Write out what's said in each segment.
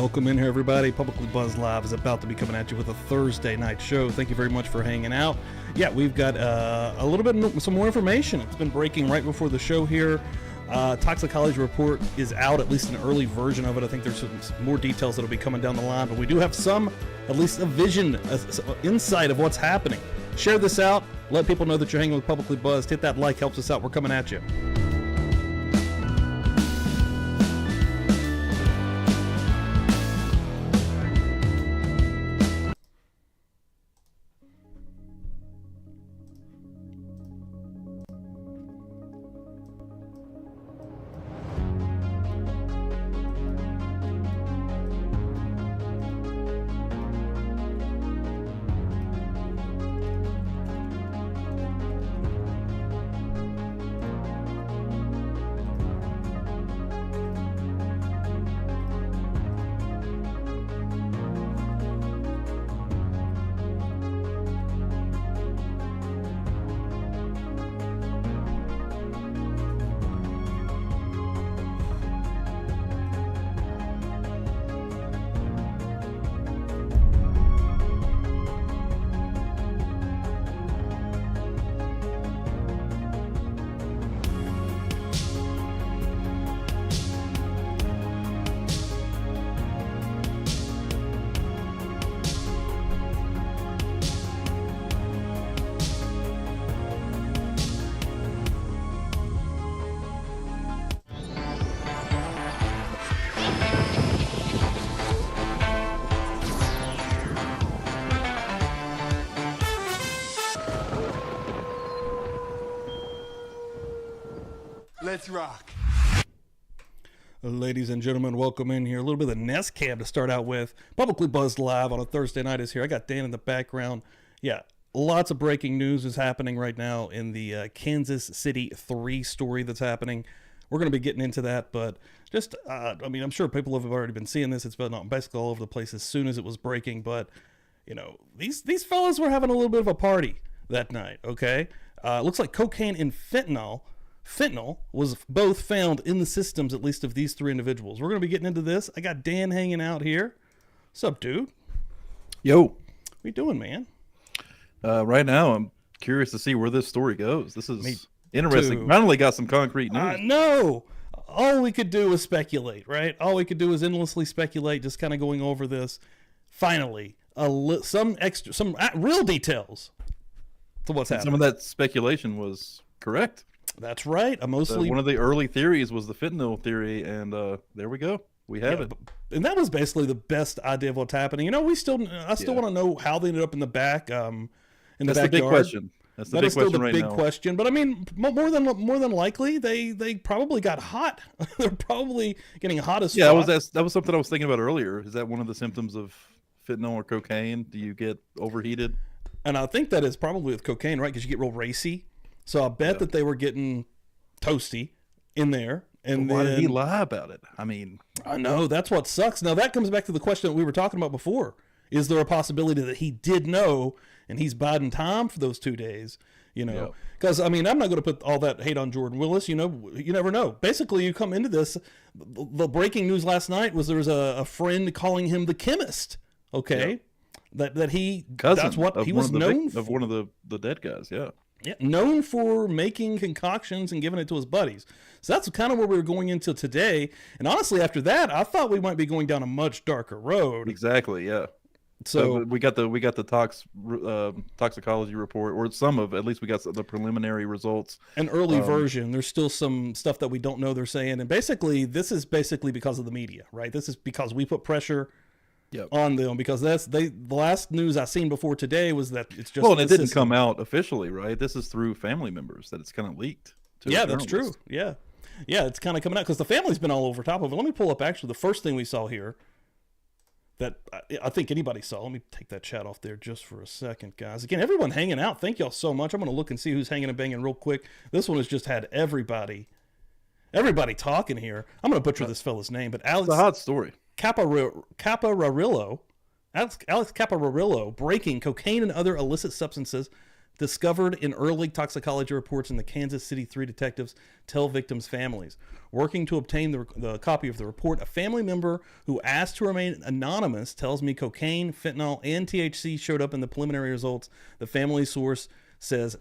Welcome in here, everybody. Publicly Buzzed Live is about to be coming at you with a Thursday night show. Thank you very much for hanging out. Yeah, we've got a little bit some more information. It's been breaking right before the show here. Toxicology Report is out, at least an early version of it. I think there's some more details that'll be coming down the line, but we do have at least a vision, insight of what's happening. Share this out. Let people know that you're hanging with Publicly Buzzed. Hit that like, helps us out. We're coming at you. Let's rock. Ladies and gentlemen, welcome in here. A little bit of the Nest Cam to start out with. Publicly Buzzed Live on a Thursday night is here. I got Dan in the background. Yeah, lots of breaking news is happening right now in the Kansas City 3 story that's happening. We're going to be getting into that, but just, I'm sure people have already been seeing this. It's been basically all over the place as soon as it was breaking, but, these fellas were having a little bit of a party that night, okay? Looks like cocaine and fentanyl was both found in the systems, at least of these 3 individuals. We're going to be getting into this. I got Dan hanging out here. What's up, dude? Yo. What you doing, man? Right now, I'm curious to see where this story goes. This is interesting. Too. Finally got some concrete news. No. All we could do is speculate, right? All we could do is endlessly speculate, just kind of going over this. Finally, some real details to what's happening. Some of that speculation was correct. That's right. One of the early theories was the fentanyl theory, and there we go. We have it. And that was basically the best idea of what's happening. I still want to know how they ended up in the back, in the backyard. That's the big question. That's the big question right now. Big question. But I mean, more than likely, they probably got hot. They're probably getting hot as fuck. Yeah, that was something I was thinking about earlier. Is that one of the symptoms of fentanyl or cocaine? Do you get overheated? And I think that is probably with cocaine, right? Because you get real racy. So I bet that they were getting toasty in there. And why did he lie about it? I know that's what sucks. Now that comes back to the question that we were talking about before. Is there a possibility that he did know and he's biding time for those 2 days? Because I'm not going to put all that hate on Jordan Willis. You never know. Basically, you come into this. The breaking news last night was there was a friend calling him the chemist. Okay, that he that's what he was known for. Of one of the dead guys. Yeah. Yeah, known for making concoctions and giving it to his buddies. So that's kind of where we were going into today. And honestly, after that, I thought we might be going down a much darker road. Exactly. Yeah. So we got the toxicology report, or at least we got the preliminary results. An early version. There's still some stuff that we don't know they're saying. And basically, this is because of the media, right? This is because we put pressure on them, because the last news I seen before today was that it's just and it didn't come out officially, right? This is through family members that it's kind of leaked to. Yeah, that's true. Yeah, it's kind of coming out because the family's been all over top of it. Let me pull up actually the first thing we saw here that I think anybody saw. Let me take that chat off there just for a second, guys. Again, everyone hanging out, thank y'all so much. I'm going to look and see who's hanging and banging real quick. This one has just had everybody talking here. I'm going to butcher this fella's name, but Alex. It's a hot story. Alex Caparurillo breaking cocaine and other illicit substances discovered in early toxicology reports in the Kansas City 3 detectives tell victims' families. Working to obtain the copy of the report, a family member who asked to remain anonymous tells me cocaine, fentanyl, and THC showed up in the preliminary results. The family source says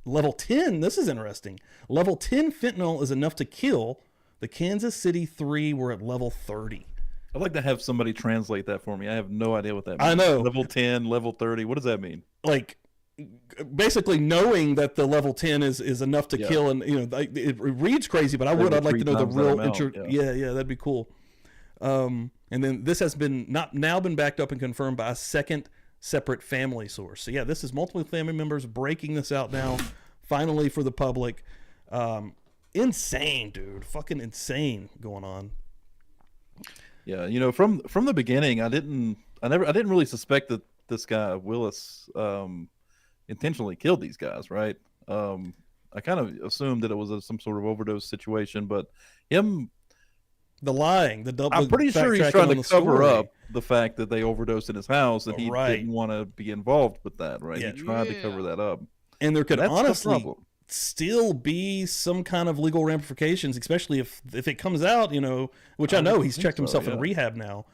level 10, this is interesting, level 10 fentanyl is enough to kill. The Kansas City 3 were at level 30. I'd like to have somebody translate that for me. I have no idea what that means. I know. Level 10, level 30. What does that mean? Like, basically knowing that the level 10 is enough to kill, and it reads crazy, but I'd like to know the real that'd be cool. And then this has been now been backed up and confirmed by a second separate family source. So yeah, this is multiple family members breaking this out now finally for the public. Insane, dude. Fucking insane going on. Yeah, from the beginning, I didn't really suspect that this guy Willis intentionally killed these guys, right? I kind of assumed that it was some sort of overdose situation, but him, the lying, the double. I'm pretty sure he's trying to cover up the fact that they overdosed in his house, and he didn't want to be involved with that, right? Yeah. He tried to cover that up, and there could honestly still be some kind of legal ramifications, especially if it comes out, which I know he's checked himself in rehab now,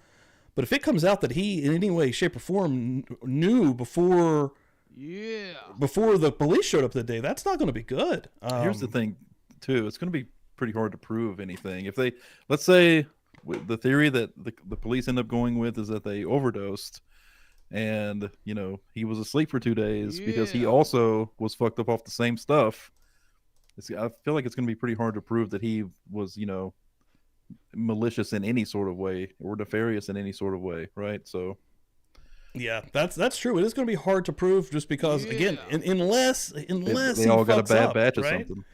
but if it comes out that he in any way, shape, or form knew before the police showed up that day, that's not going to be good. Here's the thing too, it's going to be pretty hard to prove anything. If they, let's say the theory that the police end up going with is that they overdosed and he was asleep for 2 days because he also was fucked up off the same stuff. I feel like it's going to be pretty hard to prove that he was malicious in any sort of way or nefarious in any sort of way, right? So yeah, that's true. It is going to be hard to prove just because again, unless they all got a bad batch or something.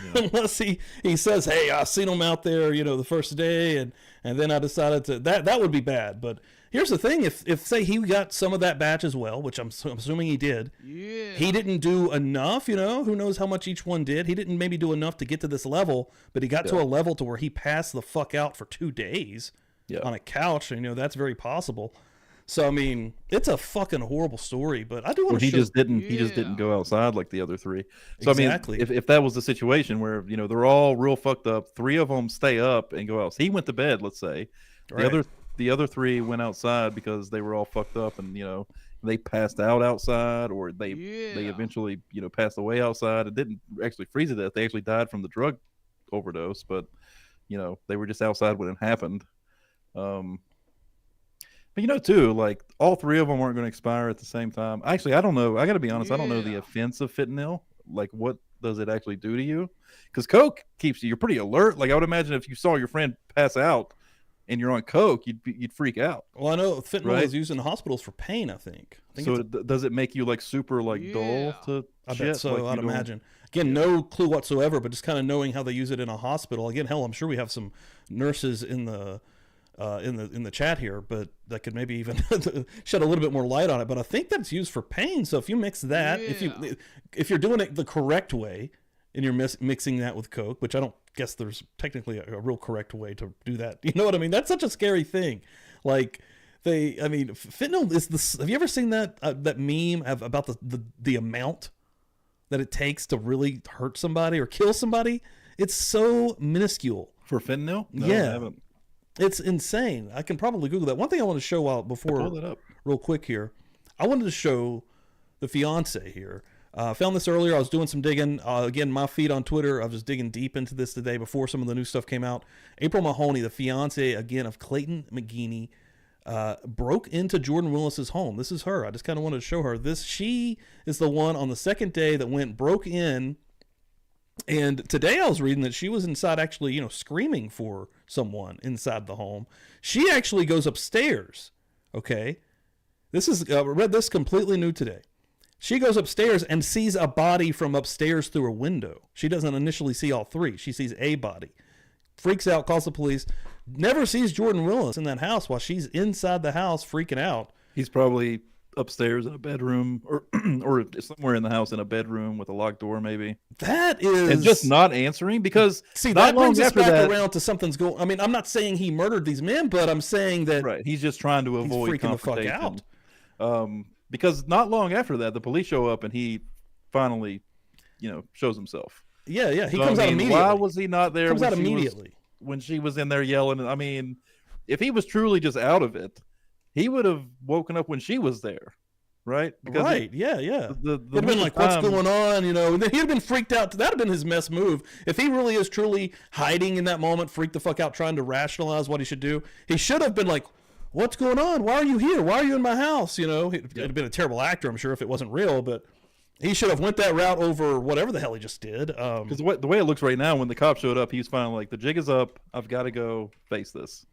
Yeah. Unless he says, hey, I seen him out there, the first day, and then I decided to that would be bad. But here's the thing: if say he got some of that batch as well, which I'm assuming he did, he didn't do enough. Who knows how much each one did? He didn't maybe do enough to get to this level, but he got to a level to where he passed the fuck out for 2 days on a couch. That's very possible. So I mean, it's a fucking horrible story, but I do want to. He just didn't go outside like the other 3. So exactly. I mean, if that was the situation where they're all real fucked up, 3 of them stay up and go out. So he went to bed, let's say. The other 3 went outside because they were all fucked up and they passed out outside, or they eventually passed away outside. It didn't actually freeze to death. They actually died from the drug overdose, but they were just outside when it happened. But too, like all 3 of them aren't going to expire at the same time. Actually, I don't know. I got to be honest. I don't know the offense of fentanyl. Like, what does it actually do to you? Because coke keeps you're pretty alert. Like, I would imagine if you saw your friend pass out and you're on coke, you'd freak out. Well, I know fentanyl is used in hospitals for pain. I think so. Does it make you like super dull to? I bet so. I'd imagine. Again, no clue whatsoever, but just kind of knowing how they use it in a hospital. Again, hell, I'm sure we have some nurses in the chat here, but that could maybe even shed a little bit more light on it. But I think that's used for pain. So if you mix that, if you're doing it the correct way, and you're mixing that with coke, which I don't guess there's technically a real correct way to do that. You know what I mean? That's such a scary thing. Like fentanyl is this. Have you ever seen that meme about the amount that it takes to really hurt somebody or kill somebody? It's so minuscule. For fentanyl? No, yeah. I haven't. It's insane. I can probably Google that. One thing I want to show before pull that up real quick here. I wanted to show the fiance here. I found this earlier. I was doing some digging. Again, my feed on Twitter, I was just digging deep into this today before some of the new stuff came out. April Mahoney, the fiance, again, of Clayton McGeeney, broke into Jordan Willis's home. This is her. I just kind of wanted to show her this. She is the one on the second day that broke in. And today I was reading that she was inside actually, screaming for someone inside the home. She actually goes upstairs. Okay. This is, I read this completely new today. She goes upstairs and sees a body from upstairs through a window. She doesn't initially see all 3. She sees a body. Freaks out, calls the police. Never sees Jordan Willis in that house while she's inside the house freaking out. He's probably upstairs in a bedroom or somewhere in the house in a bedroom with a locked door maybe. That is... And just not answering because... See, that brings us back around to something's going... I mean, I'm not saying he murdered these men, but I'm saying that... Right, he's just trying to avoid freaking the fuck out. because not long after that, the police show up and he finally, shows himself. Yeah, he comes out immediately. Why was he not there? Comes out immediately when she was in there yelling. I mean, if he was truly just out of it, he would have woken up when she was there, right? Because he'd been like, "What's going on?" And then he'd have been freaked out. That'd have been his mess move. If he really is truly hiding in that moment, freaked the fuck out, trying to rationalize what he should do, he should have been like, "What's going on? Why are you here? Why are you in my house?" He'd have been a terrible actor, I'm sure, if it wasn't real, but he should have went that route over whatever the hell he just did. Because the way it looks right now, when the cop showed up, he's finally like, the jig is up. I've got to go face this.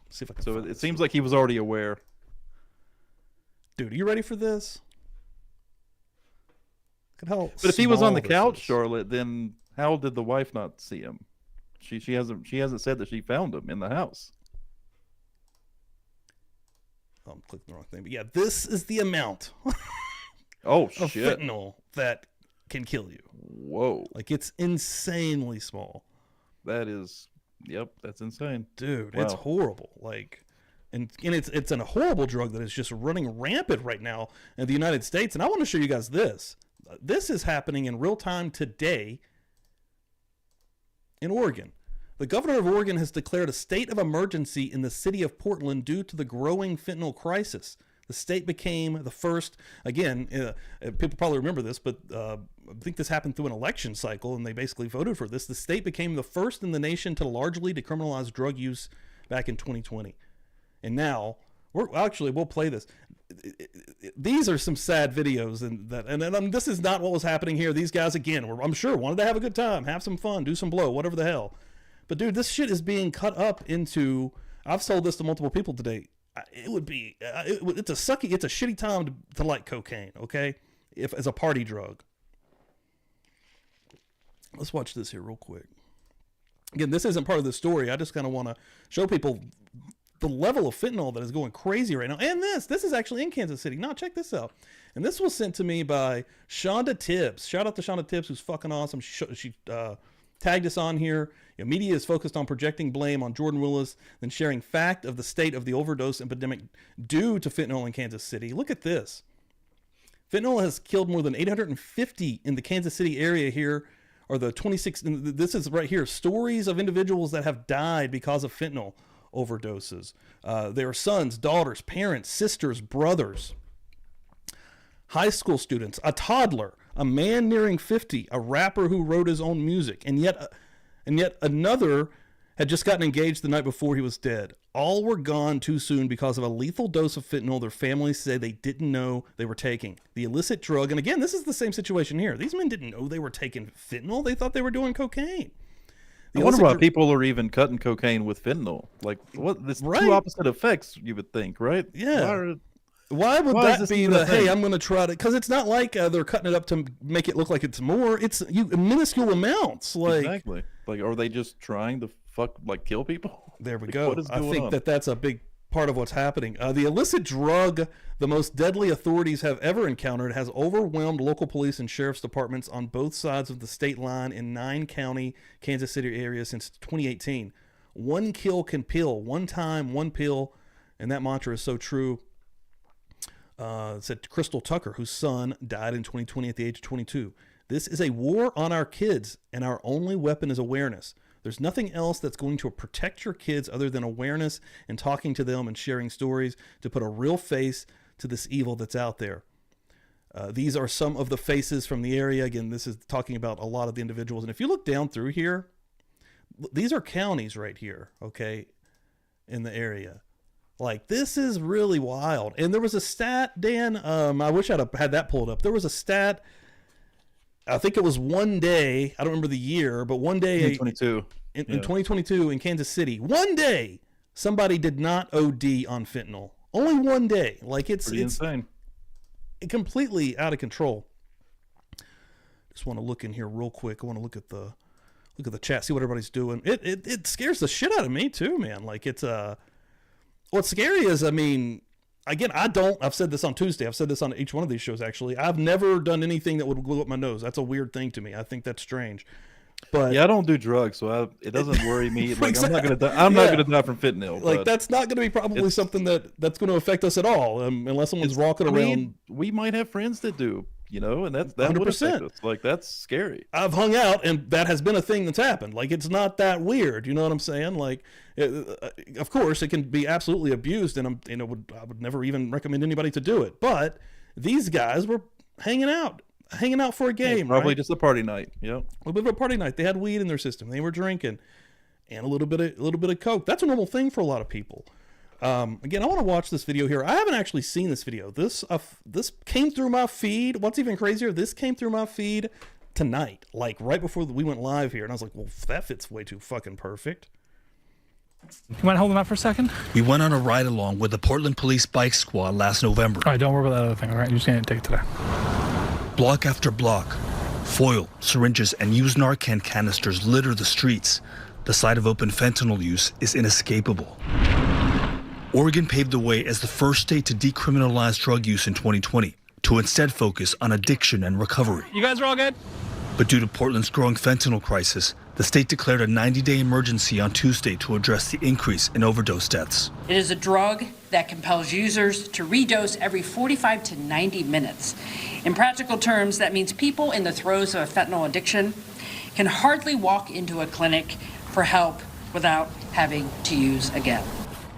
See if I can. So it seems like he was already aware. Dude, are you ready for this? But if he was on the couch, Charlotte, then how did the wife not see him? She hasn't said that she found him in the house. I'm clicking the wrong thing. But yeah, this is the amount of shit. Fentanyl that can kill you. Whoa. Like, it's insanely small. That's insane. Dude, wow. It's horrible. Like, and it's a horrible drug that is just running rampant right now in the United States. And I want to show you guys this. This is happening in real time today in Oregon. The governor of Oregon has declared a state of emergency in the city of Portland due to the growing fentanyl crisis. The state became the first, again, people probably remember this, but I think this happened through an election cycle, and they basically voted for this. The state became the first in the nation to largely decriminalize drug use back in 2020. And now, we'll play this. These are some sad videos, and this is not what was happening here. These guys, again, I'm sure wanted to have a good time, have some fun, do some blow, whatever the hell. But dude, this shit is being cut up into. I've sold this to multiple people today. It's a shitty time to like cocaine. Okay, as a party drug. Let's watch this here real quick. Again, this isn't part of the story. I just kind of want to show people the level of fentanyl that is going crazy right now. And this is actually in Kansas City. Now check this out. And this was sent to me by Shonda Tibbs. Shout out to Shonda Tibbs, who's fucking awesome. She tagged us on here. Media is focused on projecting blame on Jordan Willis, then sharing fact of the state of the overdose epidemic due to fentanyl in Kansas City. Look at this. Fentanyl has killed more than 850 in the Kansas City area here, or the 26. This is right here. Stories of individuals that have died because of fentanyl overdoses. Their sons, daughters, parents, sisters, brothers, high school students, a toddler, a man nearing 50, a rapper who wrote his own music, and yet another had just gotten engaged the night before he was dead. All were gone too soon because of a lethal dose of fentanyl their families say they didn't know they were taking. The illicit drug, and again, this is the same situation here. These men didn't know they were taking fentanyl. They thought they were doing cocaine. I wonder why people are even cutting cocaine with fentanyl. Like, what? This two opposite effects, you would think, right? Yeah. Why would that be hey, I'm going to try to, because it's not like they're cutting it up to make it look like it's more. It's minuscule amounts. Exactly. Like, are they just trying to kill people? There we go. I think that's a big part of what's happening. The illicit drug, the most deadly authorities have ever encountered, has overwhelmed local police and sheriff's departments on both sides of the state line in 9-county Kansas City area since 2018. One kill can pill. One time, one pill. And that mantra is so true. Said Crystal Tucker, whose son died in 2020 at the age of 22. This is a war on our kids, and our only weapon is awareness. There's nothing else that's going to protect your kids other than awareness and talking to them and sharing stories to put a real face to this evil that's out there. These are some of the faces from the area. Again, this is talking about a lot of the individuals. And if you look down through here, these are counties right here, okay, in the area. Like, this is really wild. And there was a stat, Dan, I wish I'd have had that pulled up. There was a stat, I think it was one day, I don't remember the year, but one day 2022. In 2022 in Kansas City, one day somebody did not OD on fentanyl. Only one day. Like, it's insane. Completely out of control. Just want to look in here real quick. I want to look at the chat, see what everybody's doing. It scares the shit out of me too, man. Like, it's what's scary is, I mean, again, I've said this on Tuesday. I've said this on each one of these shows, actually. I've never done anything that would glue up my nose. That's a weird thing to me. I think that's strange. But yeah, I don't do drugs, so it doesn't worry me. Like exactly. I'm not gonna die from fentanyl. Like that's not gonna be probably something that's gonna affect us at all, unless someone's walking around. We might have friends that do, and that 100%. would affect us. Like that's scary. I've hung out, and that has been a thing that's happened. Like it's not that weird. You know what I'm saying? Like, of course, it can be absolutely abused, and I would never even recommend anybody to do it. But these guys were hanging out for a game, probably right? Just a party night. Yeah, a little bit of a party night. They had weed in their system. They were drinking, and a little bit of coke. That's a normal thing for a lot of people. Again, I want to watch this video here. I haven't actually seen this video. This came through my feed. What's even crazier? This came through my feed tonight, like right before we went live here, and I was like, well, that fits way too fucking perfect. You want to hold them up for a second? We went on a ride along with the Portland Police Bike Squad last November. All right, don't worry about that other thing, all right? You're just going to take it today. Block after block, foil, syringes, and used Narcan canisters litter the streets. The sight of open fentanyl use is inescapable. Oregon paved the way as the first state to decriminalize drug use in 2020, to instead focus on addiction and recovery. You guys are all good? But due to Portland's growing fentanyl crisis, the state declared a 90-day emergency on Tuesday to address the increase in overdose deaths. It is a drug that compels users to redose every 45 to 90 minutes. In practical terms, that means people in the throes of a fentanyl addiction can hardly walk into a clinic for help without having to use again.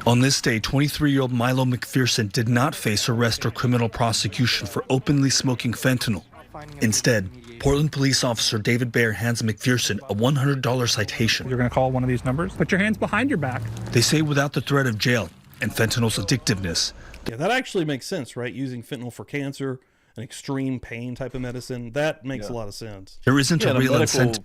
On this day, 23-year-old Milo McPherson did not face arrest or criminal prosecution for openly smoking fentanyl. Instead, Portland police officer David Baer hands McPherson a $100 citation. You're going to call one of these numbers? Put your hands behind your back. They say without the threat of jail and fentanyl's addictiveness. Yeah, that actually makes sense, right? Using fentanyl for cancer, an extreme pain type of medicine, that makes a lot of sense. There isn't a real incentive.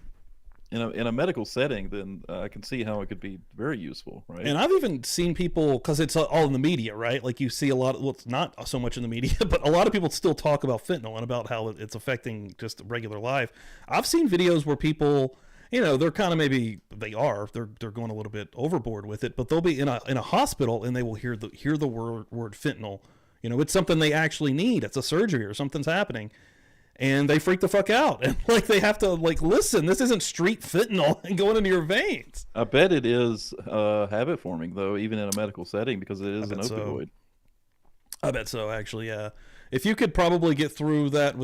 In a medical setting, then I can see how it could be very useful, right? And I've even seen people, because it's all in the media, right? Like you see a lot, well, it's not so much in the media, but a lot of people still talk about fentanyl and about how it's affecting just regular life. I've seen videos where people, they're kind of they're going a little bit overboard with it, but they'll be in a hospital and they will hear the word fentanyl. It's something they actually need. It's a surgery or something's happening. And they freak the fuck out, and they have to listen. This isn't street fentanyl and going into your veins. I bet it is habit forming though, even in a medical setting, because it is an opioid. I bet so, actually. Yeah, if you could probably get through that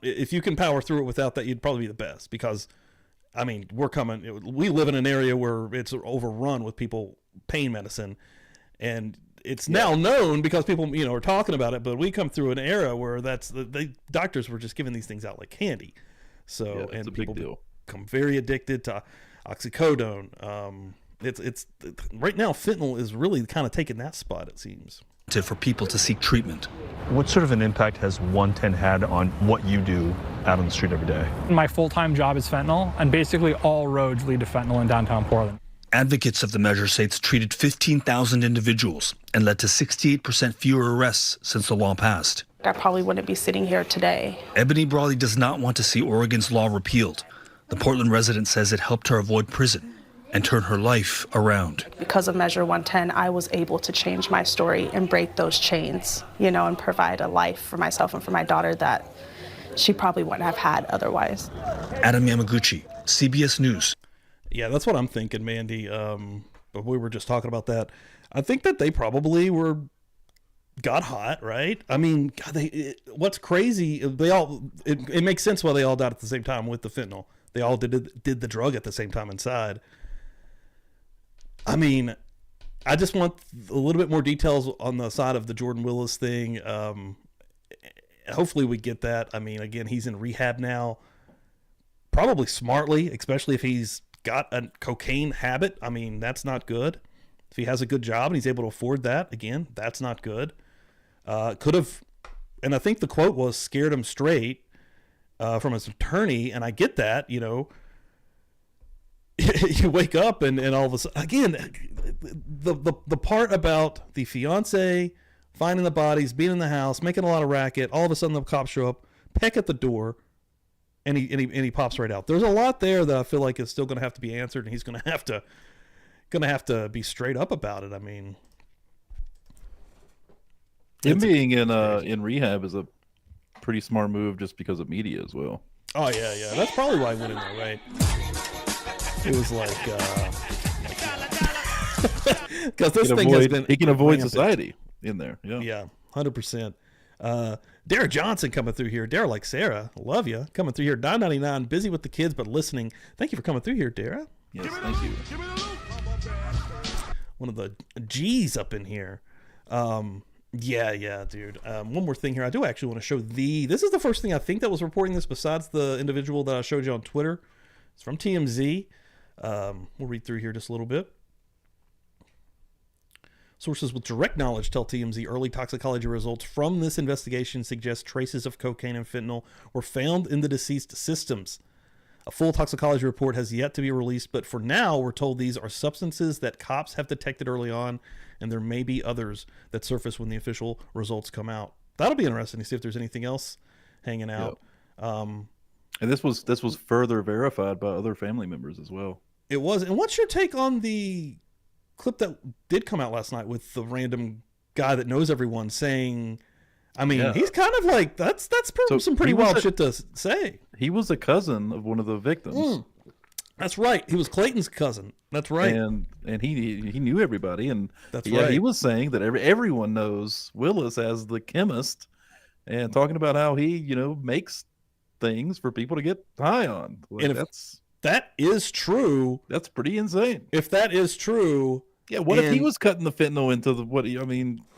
if you can power through it without that, you'd probably be the best. Because, I mean, we live in an area where it's overrun with pain medicine, and it's now known because people, are talking about it, but we come through an era where the doctors were just giving these things out like candy. So, and people become very addicted to oxycodone. It's right now fentanyl is really kind of taking that spot, it seems. For people to seek treatment. What sort of an impact has 110 had on what you do out on the street every day? My full-time job is fentanyl, and basically all roads lead to fentanyl in downtown Portland. Advocates of the measure say it's treated 15,000 individuals and led to 68% fewer arrests since the law passed. I probably wouldn't be sitting here today. Ebony Brawley does not want to see Oregon's law repealed. The Portland resident says it helped her avoid prison and turn her life around. Because of Measure 110, I was able to change my story and break those chains, and provide a life for myself and for my daughter that she probably wouldn't have had otherwise. Adam Yamaguchi, CBS News. Yeah, that's what I'm thinking, Mandy. But we were just talking about that. I think that they probably got hot, right? I mean, what's crazy? It makes sense why they all died at the same time with the fentanyl. They all did the drug at the same time inside. I mean, I just want a little bit more details on the side of the Jordan Willis thing. Hopefully we get that. I mean, again, he's in rehab now. Probably smartly, especially if he's got a cocaine habit. I mean, that's not good. If he has a good job and he's able to afford that, again, that's not good. Could have, and I think the quote was, scared him straight from his attorney, and I get that, you wake up and all of a sudden, again, the part about the fiance finding the bodies, being in the house, making a lot of racket, all of a sudden the cops show up, peck at the door, and he pops right out. There's a lot there that I feel like is still going to have to be answered, and he's going to have to be straight up about it. I mean, him being in rehab is a pretty smart move just because of media as well. Oh yeah, that's probably why I went in there, right? It was like, because this thing has been. He can avoid society in there. Yeah. Yeah, 100%. Dara Johnson coming through here. Dara like Sarah, love you. Coming through here. $9.99. Busy with the kids, but listening. Thank you for coming through here, Dara. Yes, thank you. One of the G's up in here. Yeah, dude. One more thing here. I do actually want to show this is the first thing I think that was reporting this besides the individual that I showed you on Twitter. It's from TMZ. We'll read through here just a little bit. Sources with direct knowledge tell TMZ early toxicology results from this investigation suggest traces of cocaine and fentanyl were found in the deceased systems. A full toxicology report has yet to be released, but for now, we're told these are substances that cops have detected early on, and there may be others that surface when the official results come out. That'll be interesting to see if there's anything else hanging out. Yep. And this was further verified by other family members as well. It was. And what's your take on the clip that did come out last night with the random guy that knows everyone saying, I mean, he's kind of like, that's some pretty wild shit to say. He was a cousin of one of the victims. That's right. He was Clayton's cousin. That's right. And he knew everybody. And that's right. He was saying that everyone knows Willis as the chemist, and talking about how he, makes things for people to get high on. Like, and if that is true, that's pretty insane. If that is true, yeah. What if he was cutting the fentanyl into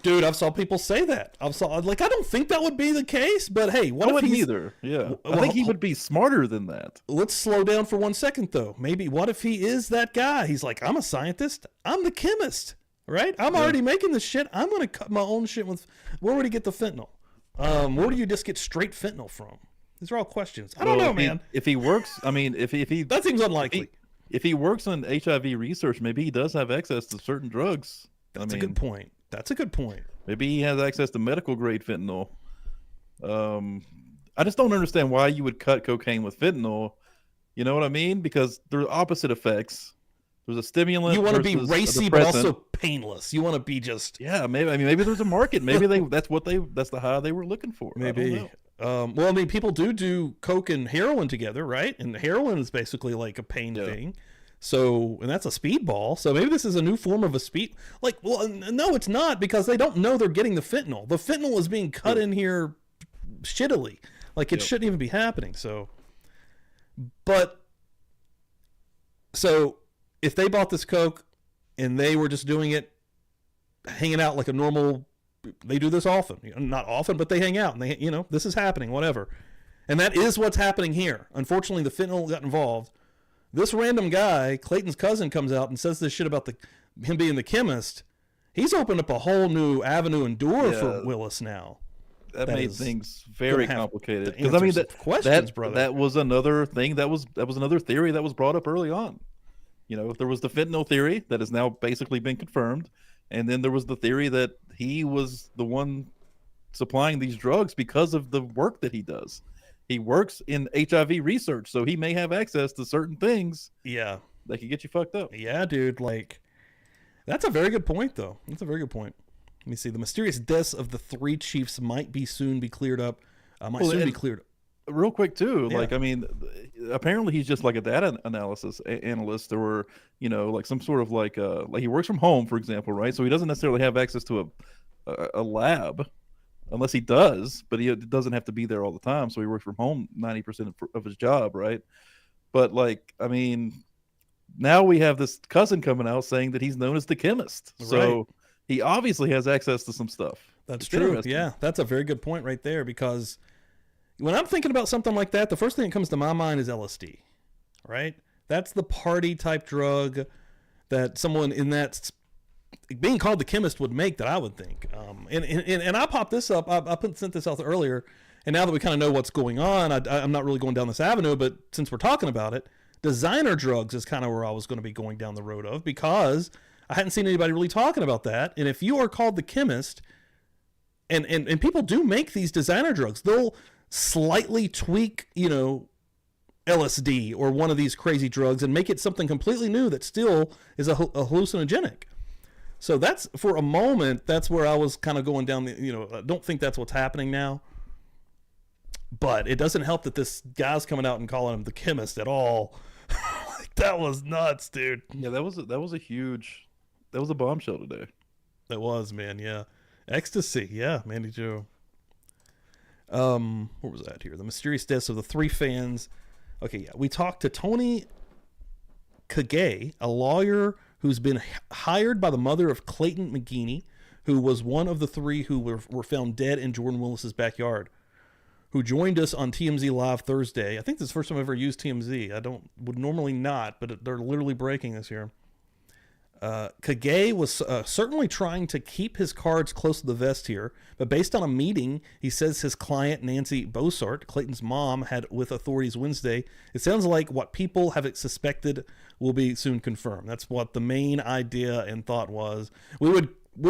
dude, I've saw people say that. I don't think that would be the case, but hey, I wouldn't either. Yeah, I think he would be smarter than that. Let's slow down for 1 second, though. Maybe what if he is that guy? He's like, I'm a scientist. I'm the chemist, right? I'm already making this shit. I'm gonna cut my own shit with. Where would he get the fentanyl? Where do you just get straight fentanyl from? These are all questions. I don't know, man. If he works, if he that seems unlikely. If he works on HIV research, maybe he does have access to certain drugs. That's a good point. That's a good point. Maybe he has access to medical grade fentanyl. I just don't understand why you would cut cocaine with fentanyl. You know what I mean? Because there are opposite effects. There's a stimulant. You want to be racy, but also painless. You want to be just maybe there's a market. Maybe that's the high they were looking for. Maybe. People do coke and heroin together, right? And heroin is basically like a pain thing. So, and that's a speedball. So maybe this is a new form of a speed. No, it's not, because they don't know they're getting the fentanyl. The fentanyl is being cut in here shittily. Like it shouldn't even be happening. So if they bought this coke and they were just doing it, hanging out like a normal. They do this often, not often, but they hang out and they, this is happening, whatever. And that is what's happening here. Unfortunately, the fentanyl got involved. This random guy, Clayton's cousin, comes out and says this shit about him being the chemist. He's opened up a whole new avenue and door for Willis now. That made things very complicated. Because that was another thing. That was another theory that was brought up early on. There was the fentanyl theory that has now basically been confirmed. And then there was the theory that he was the one supplying these drugs because of the work that he does. He works in HIV research, so he may have access to certain things. Yeah. That can get you fucked up. Yeah, dude. That's a very good point, though. That's a very good point. Let me see. The mysterious deaths of the 3 chiefs might soon be cleared up. Real quick, too. Yeah. Apparently he's just like a data analysis analyst, or, some sort of he works from home, for example, right? So he doesn't necessarily have access to a lab, unless he does, but he doesn't have to be there all the time. So he works from home 90% of his job, right? But now we have this cousin coming out saying that he's known as the chemist. Right. So he obviously has access to some stuff. That's true. Yeah, that's a very good point right there, because when I'm thinking about something like that, the first thing that comes to my mind is LSD, right? That's the party type drug that someone in that being called the chemist would make, that I would think. And I popped this up. I sent this out earlier, and now that we kind of know what's going on, I'm not really going down this avenue, but since we're talking about it, designer drugs is kind of where I was going to be going down the road of, because I hadn't seen anybody really talking about that. And if you are called the chemist, and people do make these designer drugs, they'll slightly tweak, LSD or one of these crazy drugs and make it something completely new that still is a hallucinogenic. So that's, for a moment, that's where I was kind of going down I don't think that's what's happening now. But it doesn't help that this guy's coming out and calling him the chemist at all. That was nuts, dude. Yeah, that was a bombshell today. That was, man. Yeah, ecstasy. Yeah, Mandy Joe. What was that here? The mysterious deaths of the 3 fans. Okay, yeah, we talked to Tony Kage, a lawyer who's been hired by the mother of Clayton McGeeney, who was one of the 3 who were found dead in Jordan Willis's backyard, who joined us on TMZ Live Thursday. I think this is the first time I've ever used TMZ. Would normally not, but they're literally breaking this here. Kage was certainly trying to keep his cards close to the vest here, but based on a meeting he says his client Nancy Bossart, Clayton's mom, had with authorities Wednesday, it sounds like what people have suspected will be soon confirmed. That's what the main idea and thought was. We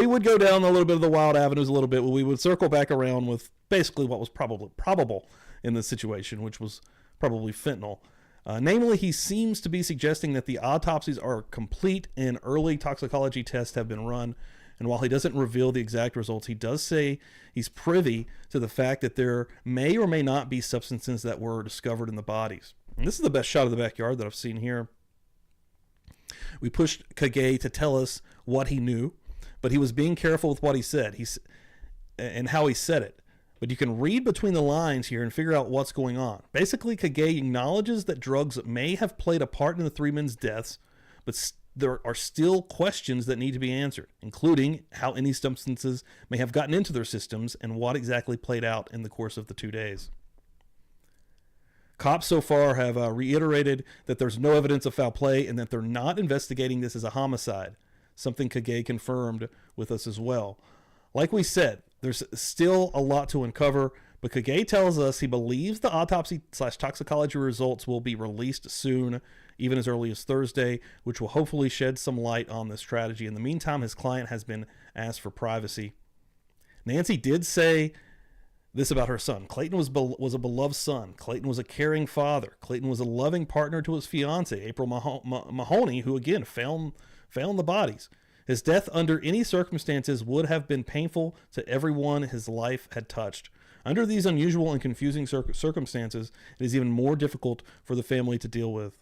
would go down a little bit of the wild avenues a little bit, but we would circle back around with basically what was probable in this situation, which was probably fentanyl. Namely, he seems to be suggesting that the autopsies are complete and early toxicology tests have been run. And while he doesn't reveal the exact results, he does say he's privy to the fact that there may or may not be substances that were discovered in the bodies. And this is the best shot of the backyard that I've seen here. We pushed Kage to tell us what he knew, but he was being careful with what he said and how he said it. But you can read between the lines here and figure out what's going on. Basically, Kage acknowledges that drugs may have played a part in the 3 men's deaths, but there are still questions that need to be answered, including how any substances may have gotten into their systems and what exactly played out in the course of the 2 days. Cops so far have reiterated that there's no evidence of foul play and that they're not investigating this as a homicide, something Kage confirmed with us as well. Like we said, there's still a lot to uncover, but Kage tells us he believes the autopsy/toxicology results will be released soon, even as early as Thursday, which will hopefully shed some light on this tragedy. In the meantime, his client has been asked for privacy. Nancy did say this about her son. Clayton was a beloved son. Clayton was a caring father. Clayton was a loving partner to his fiancée, April Mahoney, who again found the bodies. His death under any circumstances would have been painful to everyone his life had touched. Under these unusual and confusing circumstances, it is even more difficult for the family to deal with.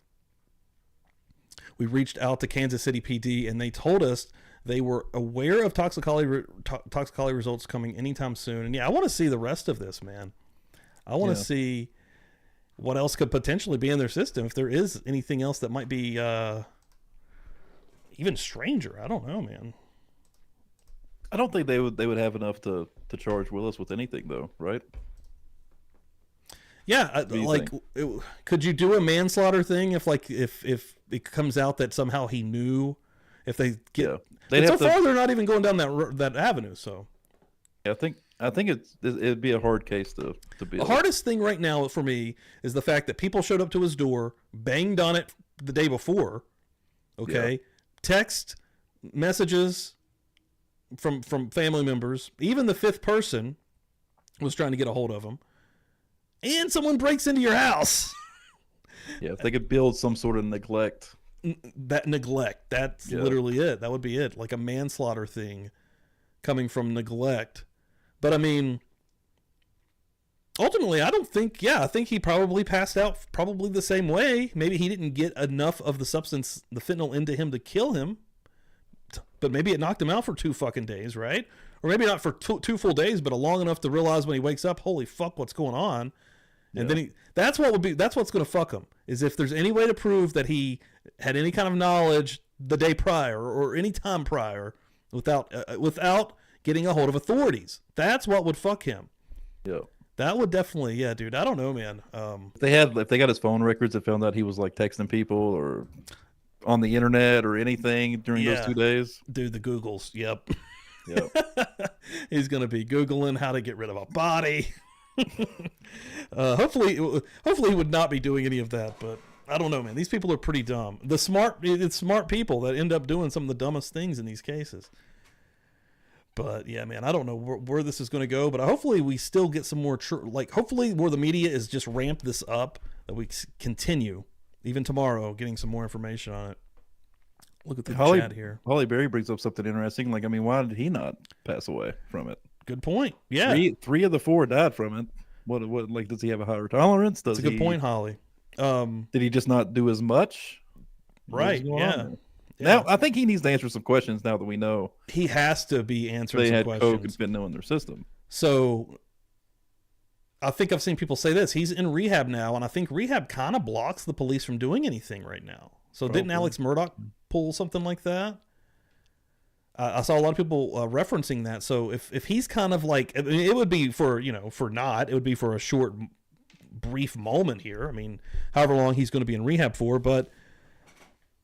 We reached out to Kansas City PD, and they told us they were aware of toxicology results coming anytime soon. And yeah, I want to see the rest of this, man. I want to see what else could potentially be in their system, if there is anything else that might be even stranger. I don't know, man. I don't think they would have enough to charge Willis with anything, though, right? Yeah, could you do a manslaughter thing if it comes out that somehow he knew? If they get, so far they're not even going down that avenue. So, yeah, I think it'd be a hard case to build. The hardest thing right now for me is the fact that people showed up to his door, banged on it the day before. Okay. Yeah. Text messages from family members, even the 5th person was trying to get a hold of him, and someone breaks into your house. Yeah, if they could build some sort of neglect. That's literally it. That would be it, like a manslaughter thing coming from neglect. But I mean, ultimately, I think he probably passed out probably the same way. Maybe he didn't get enough of the substance, the fentanyl, into him to kill him, but maybe it knocked him out for 2 fucking days, right? Or maybe not for 2 full days, but long enough to realize when he wakes up, holy fuck, what's going on? And then that's what's going to fuck him, is if there's any way to prove that he had any kind of knowledge the day prior or any time prior without getting a hold of authorities. That's what would fuck him. Yeah. That would definitely, dude. I don't know, man. If they got his phone records and found out he was like texting people or on the internet or anything during those 2 days, dude, the Googles. Yep. He's gonna be Googling how to get rid of a body. Hopefully he would not be doing any of that, but I don't know, man. These people are pretty dumb. It's smart people that end up doing some of the dumbest things in these cases. But yeah, man, I don't know where this is going to go, but hopefully we still get some more hopefully where the media is just ramped this up, that we continue even tomorrow getting some more information on it. Look at the chat here. Holly Berry brings up something interesting. Like, I mean, why did he not pass away from it? Good point. Yeah. 3 of the 4 died from it. What like, does he have a higher tolerance? That's a good point, Holly. Did he just not do as much? Right. Yeah. Now, I think he needs to answer some questions now that we know. He has to be answering some questions. They had coke and fentanyl in their system. So I think I've seen people say this. He's in rehab now, and I think rehab kind of blocks the police from doing anything right now. So didn't Alex Murdaugh pull something like that? I saw a lot of people referencing that. So if he's kind of like, I mean, it would be for, it would be for a short, brief moment here. I mean, however long he's going to be in rehab for, but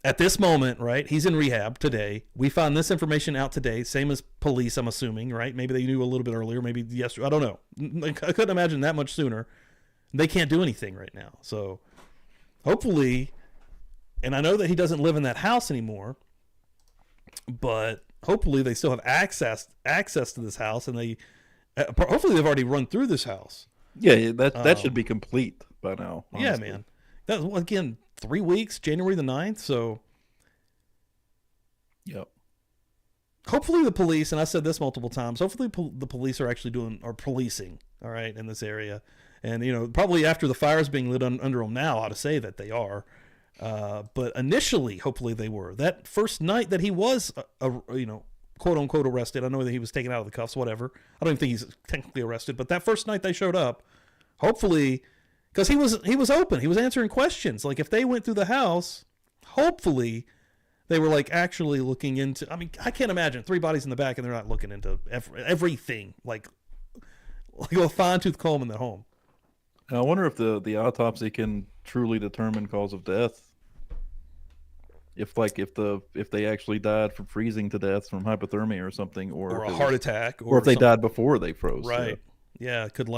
at this moment, right, he's in rehab today. We found this information out today, same as police, I'm assuming, right? Maybe they knew a little bit earlier, maybe yesterday. I don't know. I couldn't imagine that much sooner. They can't do anything right now. So hopefully, and I know that he doesn't live in that house anymore, but hopefully they still have access to this house, and they hopefully they've already run through this house. Yeah, that should be complete by now. Honestly. Yeah, man. That was, again, 3 weeks, January the 9th. So, yep. Hopefully the police, and I said this multiple times, hopefully the police are actually policing, all right, in this area. And, probably after the fire is being lit under them now, I ought to say that they are. But initially, hopefully they were. That first night that he was, quote unquote arrested, I know that he was taken out of the cuffs, whatever. I don't even think he's technically arrested, but that first night they showed up, hopefully, because he was open. He was answering questions. Like if they went through the house, hopefully they were like actually looking into, I mean, I can't imagine 3 bodies in the back and they're not looking into everything, like a fine-tooth comb in the home. I wonder if the autopsy can truly determine cause of death. If they actually died from freezing to death from hypothermia or something, or a heart attack, or if they died before they froze. Right. Yeah, it could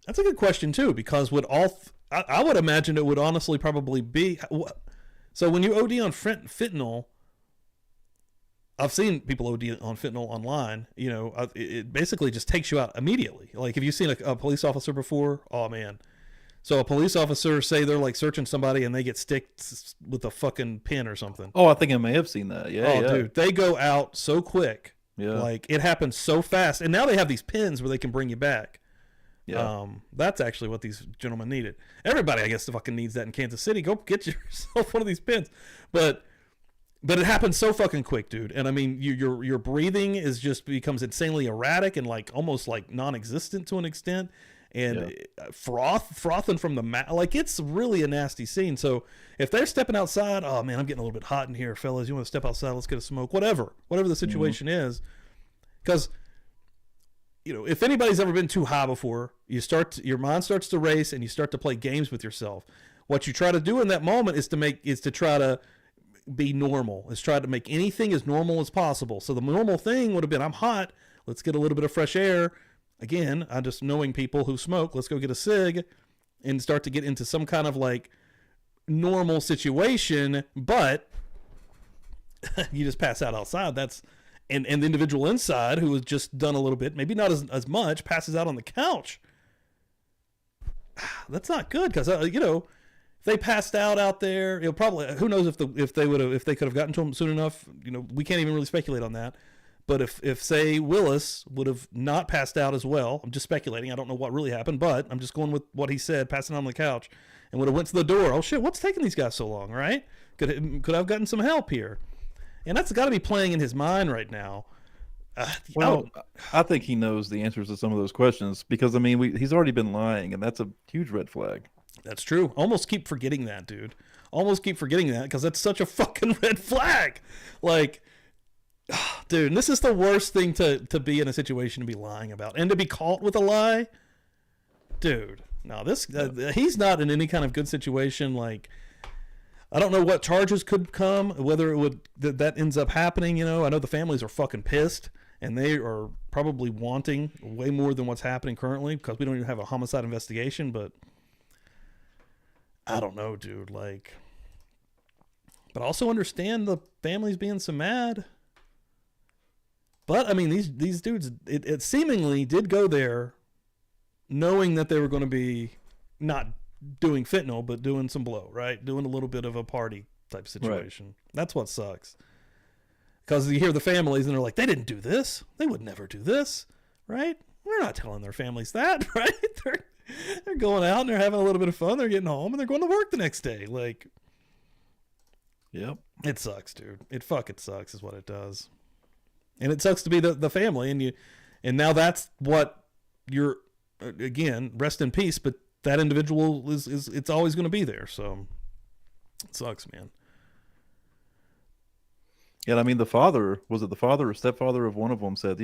that's a good question too, because I would imagine it would honestly probably be. So when you OD on fentanyl, I've seen people OD on fentanyl online. It basically just takes you out immediately. Like, have you seen a police officer before? Oh man. So a police officer, say they're like searching somebody and they get sticked with a fucking pin or something. Oh, I think I may have seen that. Yeah. Oh, dude, they go out so quick. Yeah. Like it happens so fast, and now they have these pins where they can bring you back. Yeah. That's actually what these gentlemen needed. Everybody, I guess, fucking needs that in Kansas City. Go get yourself one of these pins. But it happens so fucking quick, dude. And I mean, your breathing becomes insanely erratic and like almost like non-existent to an extent. And frothing from the mat, like it's really a nasty scene. So if they're stepping outside, oh man, I'm getting a little bit hot in here, fellas. You want to step outside? Let's get a smoke. Whatever the situation is, because if anybody's ever been too high before, your mind starts to race and you start to play games with yourself. What you try to do in that moment is to try to be normal. Is try to make anything as normal as possible. So the normal thing would have been, I'm hot. Let's get a little bit of fresh air. Again, I'm just knowing people who smoke. Let's go get a cig and start to get into some kind of like normal situation. But you just pass out outside. And the individual inside who has just done a little bit, maybe not as much, passes out on the couch. That's not good, because if they passed out there, probably, who knows if they could have gotten to him soon enough. We can't even really speculate on that. But if say Willis would have not passed out as well, I'm just speculating. I don't know what really happened, but I'm just going with what he said, passing out on the couch, and would have went to the door. Oh shit, what's taking these guys so long? Right? Could I have gotten some help here? And that's got to be playing in his mind right now. I think he knows the answers to some of those questions, because I mean, he's already been lying, and that's a huge red flag. That's true. Almost keep forgetting that, dude. Almost keep forgetting that, because that's such a fucking red flag. Like, dude, and this is the worst thing to be in a situation to be lying about, and to be caught with a lie. Dude, no, he's not in any kind of good situation. Like, I don't know what charges could come, whether it would that ends up happening. I know the families are fucking pissed, and they are probably wanting way more than what's happening currently, because we don't even have a homicide investigation. But I don't know, dude. Like, but I also understand the families being so mad. But I mean, these dudes, it seemingly did go there knowing that they were going to be not doing fentanyl, but doing some blow, right? Doing a little bit of a party type situation. Right. That's what sucks. Because you hear the families and they're like, they didn't do this. They would never do this, right? We're not telling their families that, right? They're going out and they're having a little bit of fun. They're getting home and they're going to work the next day. Like, yep. It sucks, dude. It fucking sucks is what it does. And it sucks to be the family. And now that's what you're, again, rest in peace. But that individual it's always going to be there. So it sucks, man. Yeah, I mean, the father or stepfather of one of them said,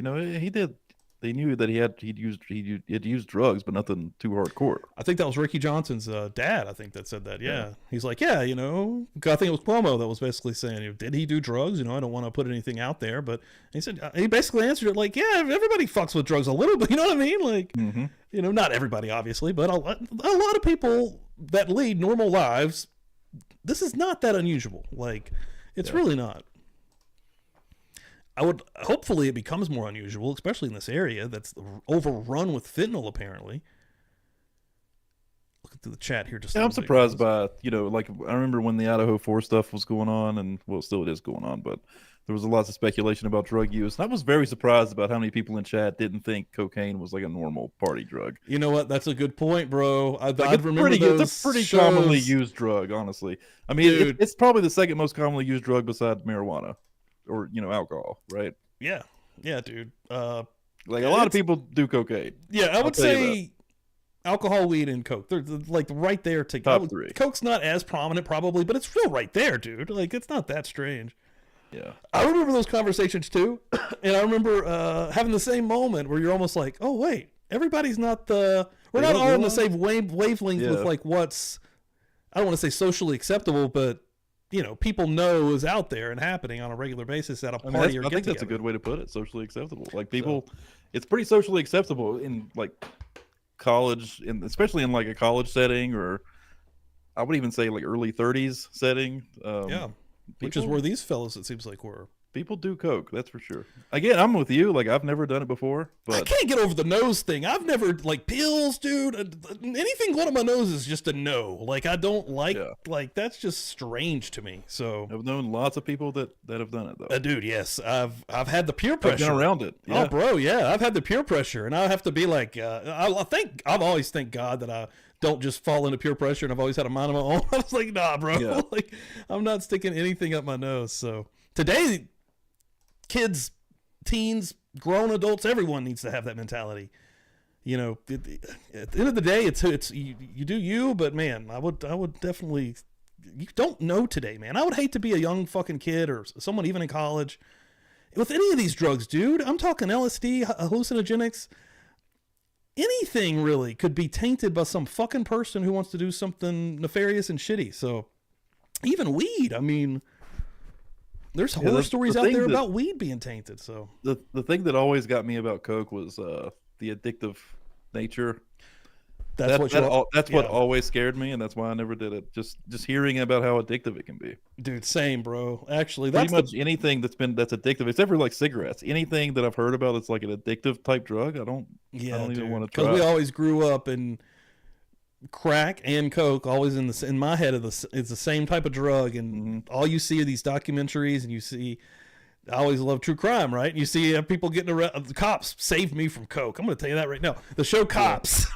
they knew that he'd used drugs, but nothing too hardcore. I think that was Ricky Johnson's dad. I think that said that. Yeah. He's like, I think it was Cuomo that was basically saying, did he do drugs? I don't want to put anything out there, but he said, he basically answered it like, yeah, everybody fucks with drugs a little bit. You know what I mean? Like, not everybody, obviously, but a lot of people that lead normal lives, this is not that unusual. Like, it's really not. Hopefully it becomes more unusual, especially in this area that's overrun with fentanyl, apparently. Look at the chat here. I'm surprised by, like I remember when the Idaho 4 stuff was going on, and well, still it is going on, but there was lots of speculation about drug use. And I was very surprised about how many people in chat didn't think cocaine was like a normal party drug. You know what? That's a good point, bro. I remember it's a pretty commonly used drug, honestly. I mean, it's probably the second most commonly used drug beside marijuana. Or alcohol, right? Yeah, dude. Like a lot of people do cocaine. Yeah, I would say alcohol, weed, and coke. They're like right there together. Top 3. Coke's not as prominent, probably, but it's still right there, dude. Like it's not that strange. Yeah, I remember those conversations too, and I remember having the same moment where you're almost like, oh wait, everybody's not we're not all on the same wavelength with like what's, I don't want to say socially acceptable, but people know is out there and happening on a regular basis at a party or get together. I think that's a good way to put it. Socially acceptable. Like people, it's pretty socially acceptable in like college, especially in like a college setting, or I would even say like early 30s setting. Which is where these fellas, it seems like, were. People do coke, that's for sure. Again, I'm with you. Like I've never done it before, but I can't get over the nose thing. I've never like pills, dude. Anything going on my nose is just a no. Like I don't like that's just strange to me. So I've known lots of people that have done it though. Dude, yes, I've had the peer pressure. I've been around it. Yeah. Oh, bro, yeah, I've had the peer pressure, and I have to be like, I've always thanked God that I don't just fall into peer pressure, and I've always had a mind of my own. I was like, nah, bro, like I'm not sticking anything up my nose. So today. Kids, teens, grown adults, everyone needs to have that mentality. At the end of the day, it's you do you, but man, I would definitely, you don't know today, man. I would hate to be a young fucking kid or someone even in college with any of these drugs, dude. I'm talking LSD, hallucinogenics, anything really could be tainted by some fucking person who wants to do something nefarious and shitty. So even weed, I mean, there's horror stories out there about weed being tainted. So the thing that always got me about coke was the addictive nature. That's what always scared me, and that's why I never did it. Just hearing about how addictive it can be. Dude, same, bro. Actually, that's pretty much anything that's addictive, except for like cigarettes. Anything that I've heard about that's like an addictive type drug, I don't even want to try. Because we always grew up in crack and coke always in my head it's the same type of drug, and all you see are these documentaries, and you see, I always love true crime, right? You see people getting arrested. The Cops saved me from coke. I'm going to tell you that right now. The show Cops.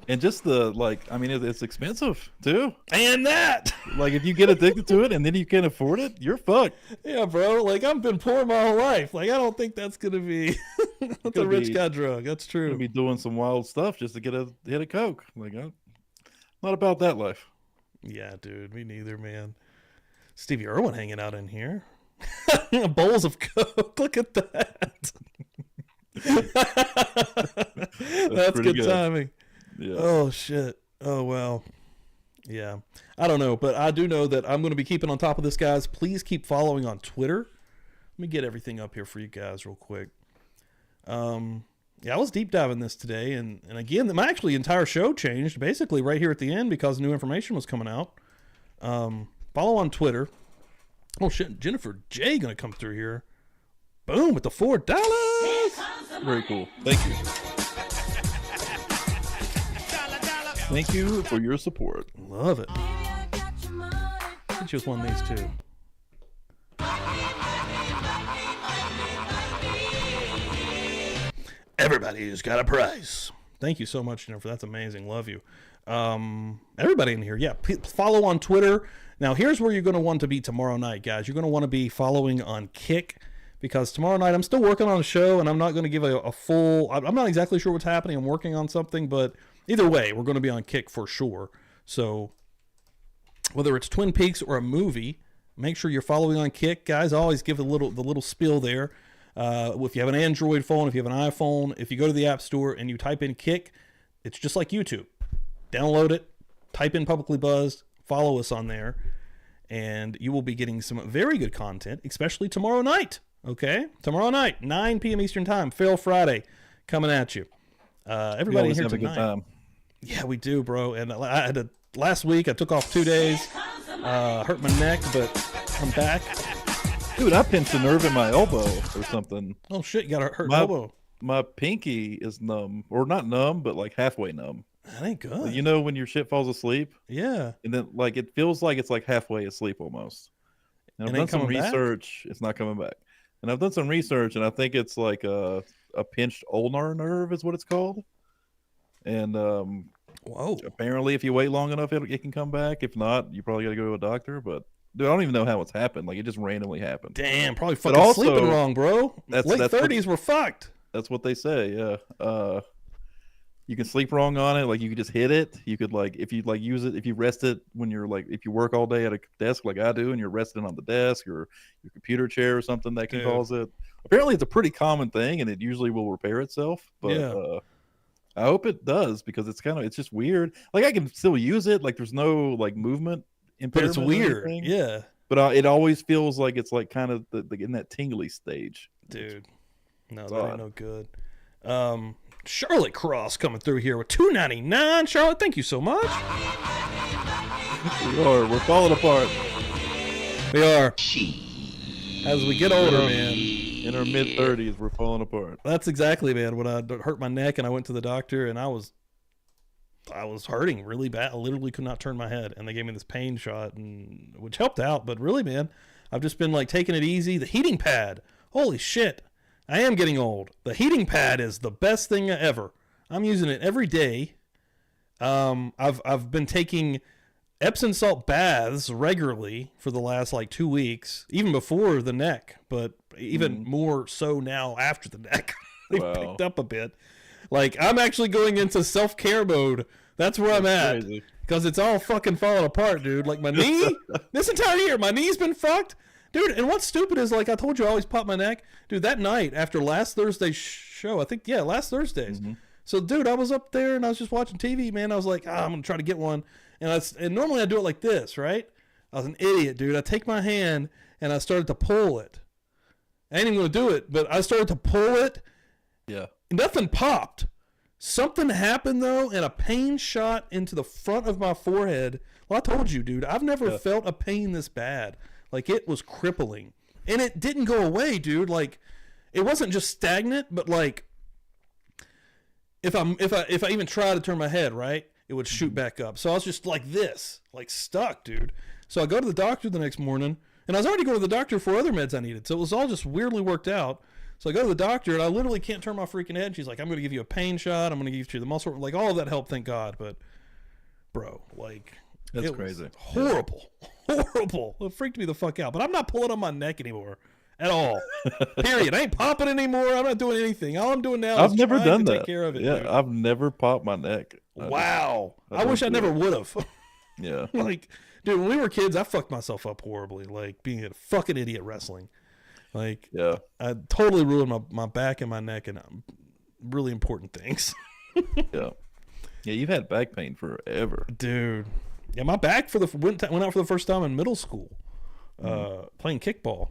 And just it's expensive too. And that, like, if you get addicted to it and then you can't afford it, you're fucked. Yeah, bro. Like, I've been poor my whole life. Like, I don't think that's gonna be that's a rich guy drug. That's true. Gonna be doing some wild stuff just to get a hit of coke. Like, I'm not about that life. Yeah, dude. Me neither, man. Stevie Irwin hanging out in here. Bowls of coke. Look at that. That's good timing. Yeah. Oh shit. Oh well. Yeah. I don't know, but I do know that I'm going to be keeping on top of this, guys. Please keep following on Twitter. Let me get everything up here for you guys real quick. Yeah, I was deep diving this today, and again, my entire show changed basically right here at the end because new information was coming out. Follow on Twitter. Oh shit, Jennifer J gonna come through here. Boom, with the $4. Very cool. Thank you. Thank you for your support. Love it. I think she was one of these too. Everybody's got a price. Thank you so much, Jennifer. That's amazing. Love you. Everybody in here, yeah. Follow on Twitter. Now, here's where you're going to want to be tomorrow night, guys. You're going to want to be following on Kick, because tomorrow night I'm still working on a show, and I'm not going to give a full. I'm not exactly sure what's happening. I'm working on something, but either way, we're going to be on Kick for sure. So whether it's Twin Peaks or a movie, make sure you're following on Kick, guys. I always give the little spiel there. If you have an Android phone, if you have an iPhone, if you go to the App Store and you type in Kick, it's just like YouTube. Download it, type in Publicly Buzzed, follow us on there, and you will be getting some very good content, especially tomorrow night. Okay? Tomorrow night, 9 p.m. Eastern Time, Fail Friday, coming at you. Everybody in here tonight. Yeah, we do, bro. And I had last week, I took off 2 days, hurt my neck, but I'm back. Dude, I pinched a nerve in my elbow or something. Oh, shit, you got a hurt elbow. My pinky is numb, or not numb, but like halfway numb. That ain't good. You know when your shit falls asleep? Yeah. And then like it feels like it's like halfway asleep almost. And I've done some research. It's not coming back. And I've done some research, and I think it's like a pinched ulnar nerve is what it's called. And whoa. Apparently if you wait long enough, it can come back. If not, you probably got to go to a doctor. But dude, I don't even know how it's happened. Like it just randomly happened. Damn, probably fucking also, sleeping wrong, bro. Late 30s were fucked. That's what they say. Yeah. You can sleep wrong on it. Like you could just hit it. You could like, if you like use it, if you rest it when you're like, if you work all day at a desk like I do, and you're resting on the desk or your computer chair or something, that can cause it. Apparently it's a pretty common thing, and it usually will repair itself. But I hope it does, because it's just weird. Like I can still use it. Like there's no like movement impairment. But it's weird. Yeah. But it always feels like it's like kind of in that tingly stage. Dude. No, that ain't no good. Charlotte Cross coming through here with $2.99. Charlotte, thank you so much. We're falling apart. We are. As we get older, man. In our mid-30s, we're falling apart. That's exactly, man. When I hurt my neck and I went to the doctor, and I was hurting really bad. I literally could not turn my head, and they gave me this pain shot, which helped out. But really, man, I've just been like taking it easy. The heating pad. Holy shit. I am getting old. The heating pad is the best thing ever. I'm using it every day. I've been taking Epsom salt baths regularly for the last like 2 weeks, even before the neck, but even more so now after the neck. They've picked up a bit. Like I'm actually going into self-care mode. That's where I'm at, because it's all fucking falling apart, dude. Like my knee, this entire year, my knee's been fucked. Dude, and what's stupid is, like I told you, I always pop my neck. Dude, that night after last Thursday's show, I think, last Thursday's. So, dude, I was up there and I was just watching TV, man. I was like, I'm going to try to get one. And normally I do it like this, right? I was an idiot, dude. I take my hand and I started to pull it. I ain't even going to do it, but I started to pull it. Yeah. Nothing popped. Something happened, though, and a pain shot into the front of my forehead. Well, I told you, dude, I've never felt a pain this bad. Like, it was crippling. And it didn't go away, dude. Like, it wasn't just stagnant, but like, if I even try to turn my head, right, it would shoot back up. So I was just like this, like stuck, dude. So I go to the doctor the next morning, and I was already going to the doctor for other meds I needed. So it was all just weirdly worked out. So I go to the doctor, and I literally can't turn my freaking head. She's like, I'm going to give you a pain shot. I'm going to give you the muscle. Like, all of that helped, thank God. But, bro, like, that's crazy. Horrible. Horrible. It freaked me the fuck out. But I'm not pulling on my neck anymore at all. Period. I ain't popping anymore. I'm not doing anything. All I'm doing now is never done that. Take care of it. Yeah, dude. I've never popped my neck. Wow. I wish I never would have. Yeah. Like, dude, when we were kids, I fucked myself up horribly. Like, being a fucking idiot wrestling. Like, I totally ruined my back and my neck and really important things. Yeah. Yeah, you've had back pain forever. Dude. Yeah, my back went out for the first time in middle school, playing kickball,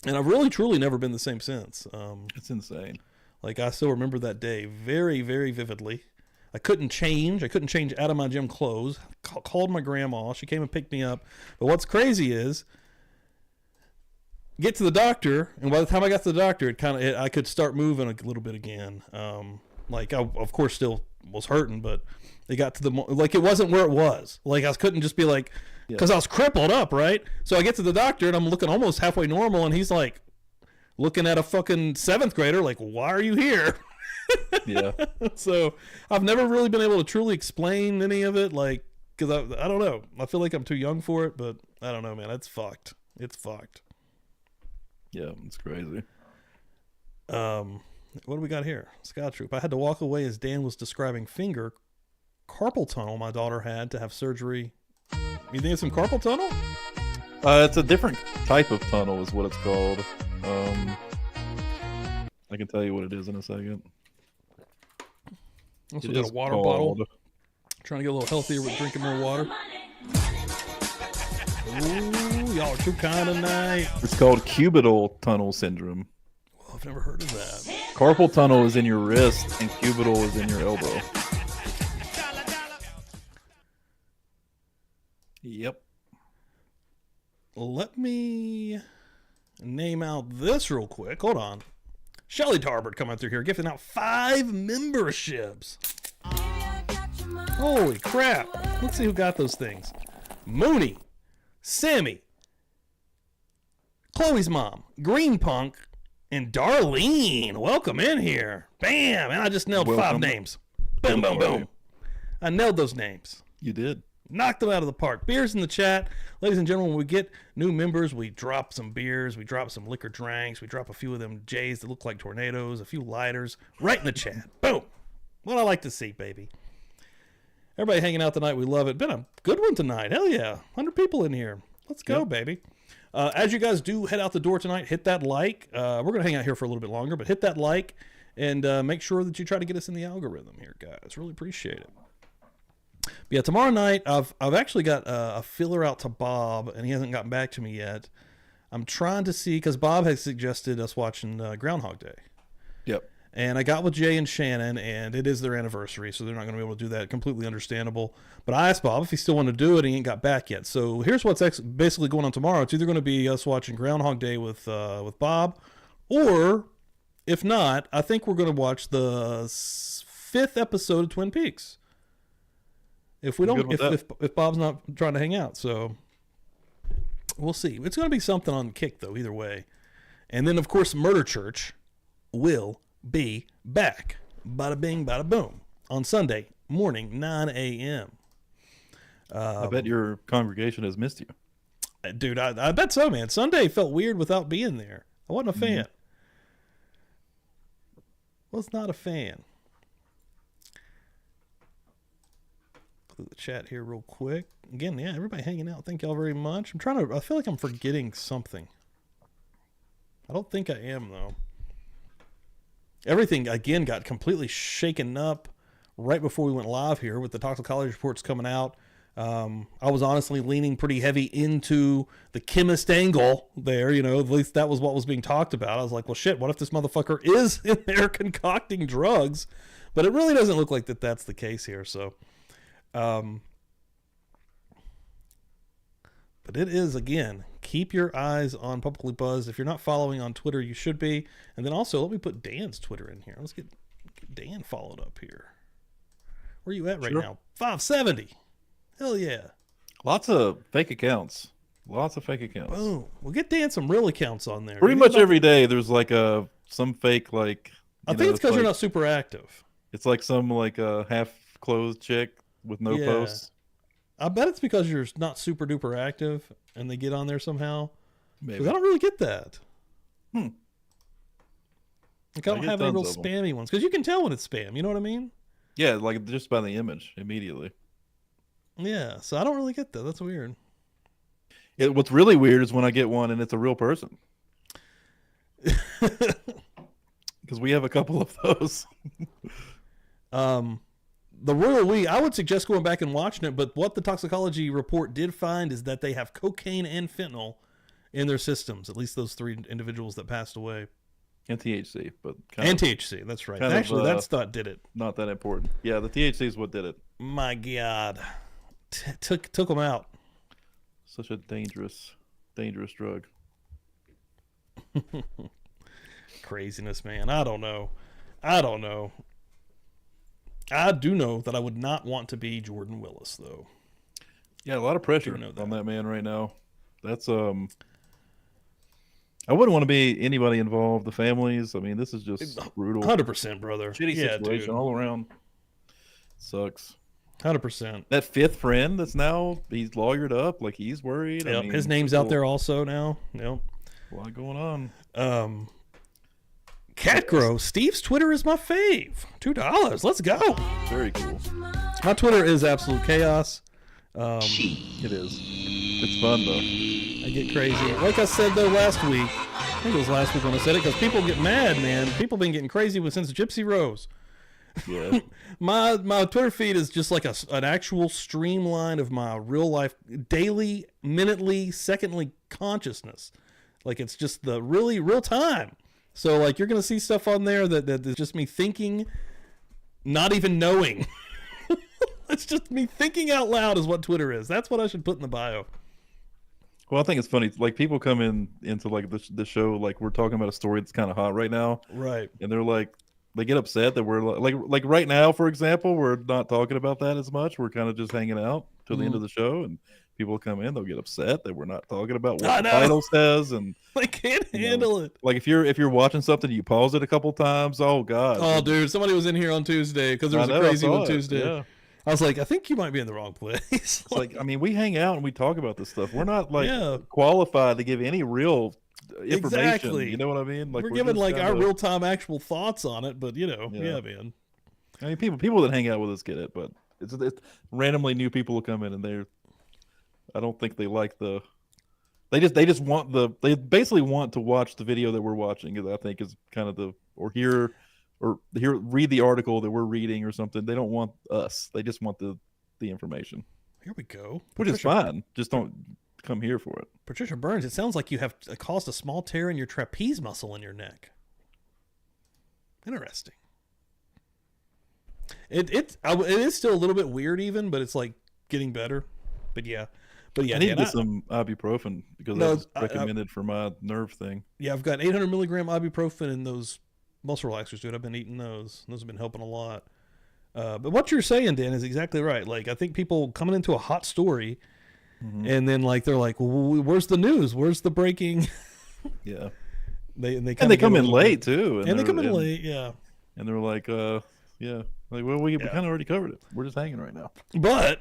and I've really truly never been the same since. It's insane. Like I still remember that day very, very vividly. I couldn't change out of my gym clothes. Called my grandma. She came and picked me up. But what's crazy is, get to the doctor, and by the time I got to the doctor, I could start moving a little bit again. Like I, of course, still was hurting, but it got to like it wasn't where it was. Like I couldn't just be like, because I was crippled up, right? So I get to the doctor and I'm looking almost halfway normal, and he's like looking at a fucking 7th grader, like, why are you here? Yeah. So I've never really been able to truly explain any of it, like, because I don't know. I feel like I'm too young for it, but I don't know, man. It's fucked. It's fucked. Yeah, it's crazy. What do we got here? Scott Troop. I had to walk away as Dan was describing carpal tunnel my daughter had to have surgery. You think it's some carpal tunnel? It's a different type of tunnel is what it's called. I can tell you what it is in a second. Also got a water bottle. Trying to get a little healthier with drinking more water. Ooh, y'all are too kind tonight. It's called cubital tunnel syndrome. Well, I've never heard of that. Carpal tunnel is in your wrist and cubital is in your elbow. Yep. Let me name out this real quick. Hold on. Shelly Tarbert coming through here, gifting out 5 memberships. Holy crap. Let's see who got those things. Mooney, Sammy, Chloe's mom, Green Punk, and Darlene. Welcome in here. Bam. And I just nailed 5 names. Boom, boom, boom. I nailed those names. You did. Knocked them out of the park. Beers in the chat. Ladies and gentlemen, when we get new members, we drop some beers, we drop some liquor drinks, we drop a few of them J's that look like tornadoes, a few lighters, right in the chat. Boom. What I like to see, baby. Everybody hanging out tonight. We love it. Been a good one tonight. Hell yeah. 100 people in here. Let's go, baby. As you guys do head out the door tonight, hit that like. We're going to hang out here for a little bit longer, but hit that like and make sure that you try to get us in the algorithm here, guys. Really appreciate it. But yeah, tomorrow night, I've actually got a filler out to Bob, and he hasn't gotten back to me yet. I'm trying to see, because Bob has suggested us watching Groundhog Day. Yep. And I got with Jay and Shannon, and it is their anniversary, so they're not going to be able to do that. Completely understandable. But I asked Bob if he still wanted to do it, and he ain't got back yet. So here's what's basically going on tomorrow. It's either going to be us watching Groundhog Day with Bob, or if not, I think we're going to watch the 5th episode of Twin Peaks. If we don't, if Bob's not trying to hang out, so we'll see. It's going to be something on Kick, though, either way. And then, of course, Murder Church will be back. Bada bing, bada boom. On Sunday morning, 9 a.m. I bet your congregation has missed you. Dude, I bet so, man. Sunday felt weird without being there. I wasn't a fan. Was not a fan. Click the chat here real quick. Again, yeah, everybody hanging out. Thank y'all very much. I feel like I'm forgetting something. I don't think I am, though. Everything, again, got completely shaken up right before we went live here with the toxicology reports coming out. I was honestly leaning pretty heavy into the chemist angle there. You know, at least that was what was being talked about. I was like, well, shit, what if this motherfucker is in there concocting drugs? But it really doesn't look like that's the case here. So, but it is, again, keep your eyes on Publicly Buzzed. If you're not following on Twitter, you should be. And then also, let me put Dan's Twitter in here. Let's get Dan followed up here. Where are you at right now? 570. Hell yeah. Lots of fake accounts. Boom. We'll get Dan some real accounts on there. Pretty much every day there's like some fake, like, I think it's because you're not super active. It's like some like a half-closed chick with no posts. I bet it's because you're not super duper active and they get on there somehow. Maybe. Because I don't really get that. Like, I don't have any real of them. spammy ones. Because you can tell when it's spam. You know what I mean? Yeah, like just by the image immediately. Yeah, so I don't really get that. That's weird. What's really weird is when I get one and it's a real person. Because we have a couple of those. The Royal We, I would suggest going back and watching it, but what the toxicology report did find is that they have cocaine and fentanyl in their systems, at least those 3 individuals that passed away. And THC, but THC, that's right. Actually, that's what did it. Not that important. Yeah, the THC is what did it. My God. Took them out. Such a dangerous drug. Craziness, man. I don't know. I do know that I would not want to be Jordan Willis, though. Yeah, a lot of pressure on that man right now. That's I I wouldn't want to be anybody involved. The families. I mean, this is just brutal. 100%, brother. Shitty situation all around. Sucks. 100%. That fifth friend that's now he's lawyered up, like he's worried. Yep. I mean, his name's out there also now. Yep. A lot going on. Catgrow, Steve's Twitter is my fave. $2. Let's go. Very cool. My Twitter is absolute chaos. It is. It's fun though. I get crazy. Like I said though last week, I think it was last week when I said it, because people get mad, man. People been getting crazy since Gypsy Rose. Yeah. my Twitter feed is just like an actual streamline of my real life, daily, minutely, secondly consciousness. Like it's just the really real time. So like you're gonna see stuff on there that is just me thinking, not even knowing. It's just me thinking out loud is what Twitter is. That's what I should put in the bio. Well, I think it's funny. Like people come into like the show, like we're talking about a story that's kind of hot right now, right? And they're like, they get upset that we're like right now, for example, we're not talking about that as much. We're kind of just hanging out till the end of the show, and people come in, they'll get upset that we're not talking about what the title says, and they can't handle it. Like if you're watching something, you pause it a couple times. Oh God! Oh, dude, somebody was in here on Tuesday because there was a crazy one Tuesday. Yeah. I was like, I think you might be in the wrong place. It's like, I mean, we hang out and we talk about this stuff. We're not like qualified to give any real information. Exactly. You know what I mean? Like we're giving like our real time actual thoughts on it, but yeah, man. I mean, people that hang out with us get it, but it's randomly new people will come in and I don't think they like they basically want to watch the video that we're watching. I think is kind of read the article that we're reading or something. They don't want us. They just want the information. Here we go. Which is fine. Just don't come here for it. Patricia Burns, it sounds like you have caused a small tear in your trapeze muscle in your neck. Interesting. It is still a little bit weird even, but it's like getting better. But yeah. I need to get some ibuprofen because that's recommended for my nerve thing. Yeah, I've got 800 milligram ibuprofen in those muscle relaxers, dude. I've been eating those. Those have been helping a lot. But what you're saying, Dan, is exactly right. Like, I think people coming into a hot story, and then like they're like, well, "Where's the news? Where's the breaking?" Yeah. They come in late too, and they come in late. Yeah. And they're like, yeah, like we kind of already covered it. We're just hanging right now. But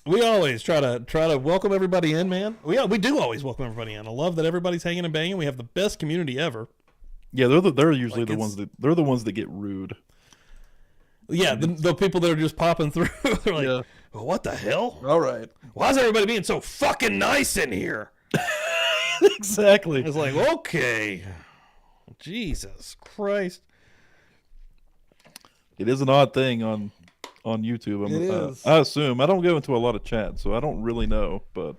we always try to welcome everybody in, man. We do always welcome everybody in. I love that everybody's hanging and banging. We have the best community ever. Yeah, they're usually the ones that get rude. Yeah, the people that are just popping through. They're like, well, what the hell? All right. Why is everybody being so fucking nice in here? Exactly. It's like, okay. Jesus Christ. It is an odd thing on YouTube. It is. I assume. I don't go into a lot of chat, so I don't really know. But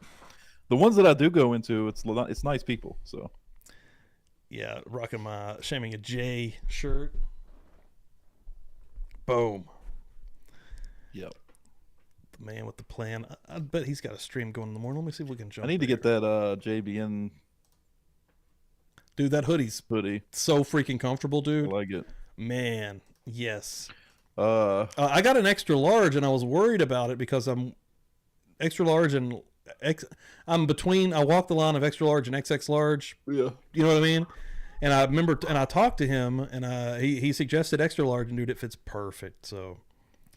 the ones that I do go into, it's nice people. So. Yeah, rocking my Shaming a J shirt. Boom. Yep. The man with the plan. I bet he's got a stream going in the morning. Let me see if we can jump. I need to get that JBN. Dude, that hoodie. So freaking comfortable, dude. I like it. Man, yes. I got an extra large, and I was worried about it because I'm extra large and I'm between. I walk the line of extra large and XX large. Yeah. You know what I mean? And I remember, and I talked to him, and he suggested extra large, and dude, it fits perfect. So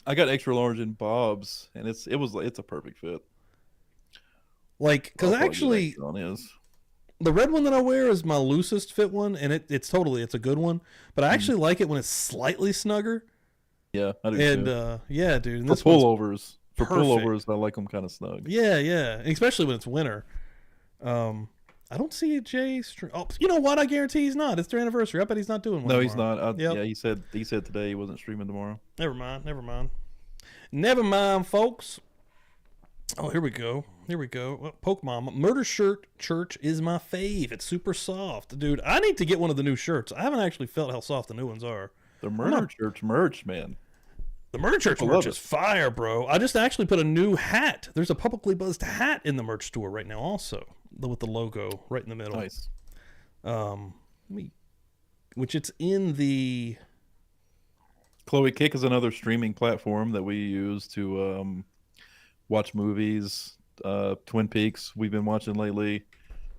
I got extra large in Bob's, and it's a perfect fit. Like, because actually, the red one that I wear is my loosest fit one, and it's a good one. But I actually like it when it's slightly snugger. Yeah, I do and too. Yeah, dude. And for pullovers, I like them kind of snug. Yeah, and especially when it's winter. I don't see a Jay stream. Oh, you know what? I guarantee he's not. It's their anniversary. I bet he's not doing one. No, tomorrow. He's not. Yeah, he said today he wasn't streaming tomorrow. Never mind, folks. Oh, here we go. Well, Pokemon Murder Shirt Church is my fave. It's super soft, dude. I need to get one of the new shirts. I haven't actually felt how soft the new ones are. The Murder Church merch, man. The Murder Church merch is fire, bro. I just actually put a new hat. There's a publicly buzzed hat in the merch store right now, also with the logo right in the middle. Nice. Which it's in the. Chloe Kick is another streaming platform that we use to watch movies. Twin Peaks we've been watching lately.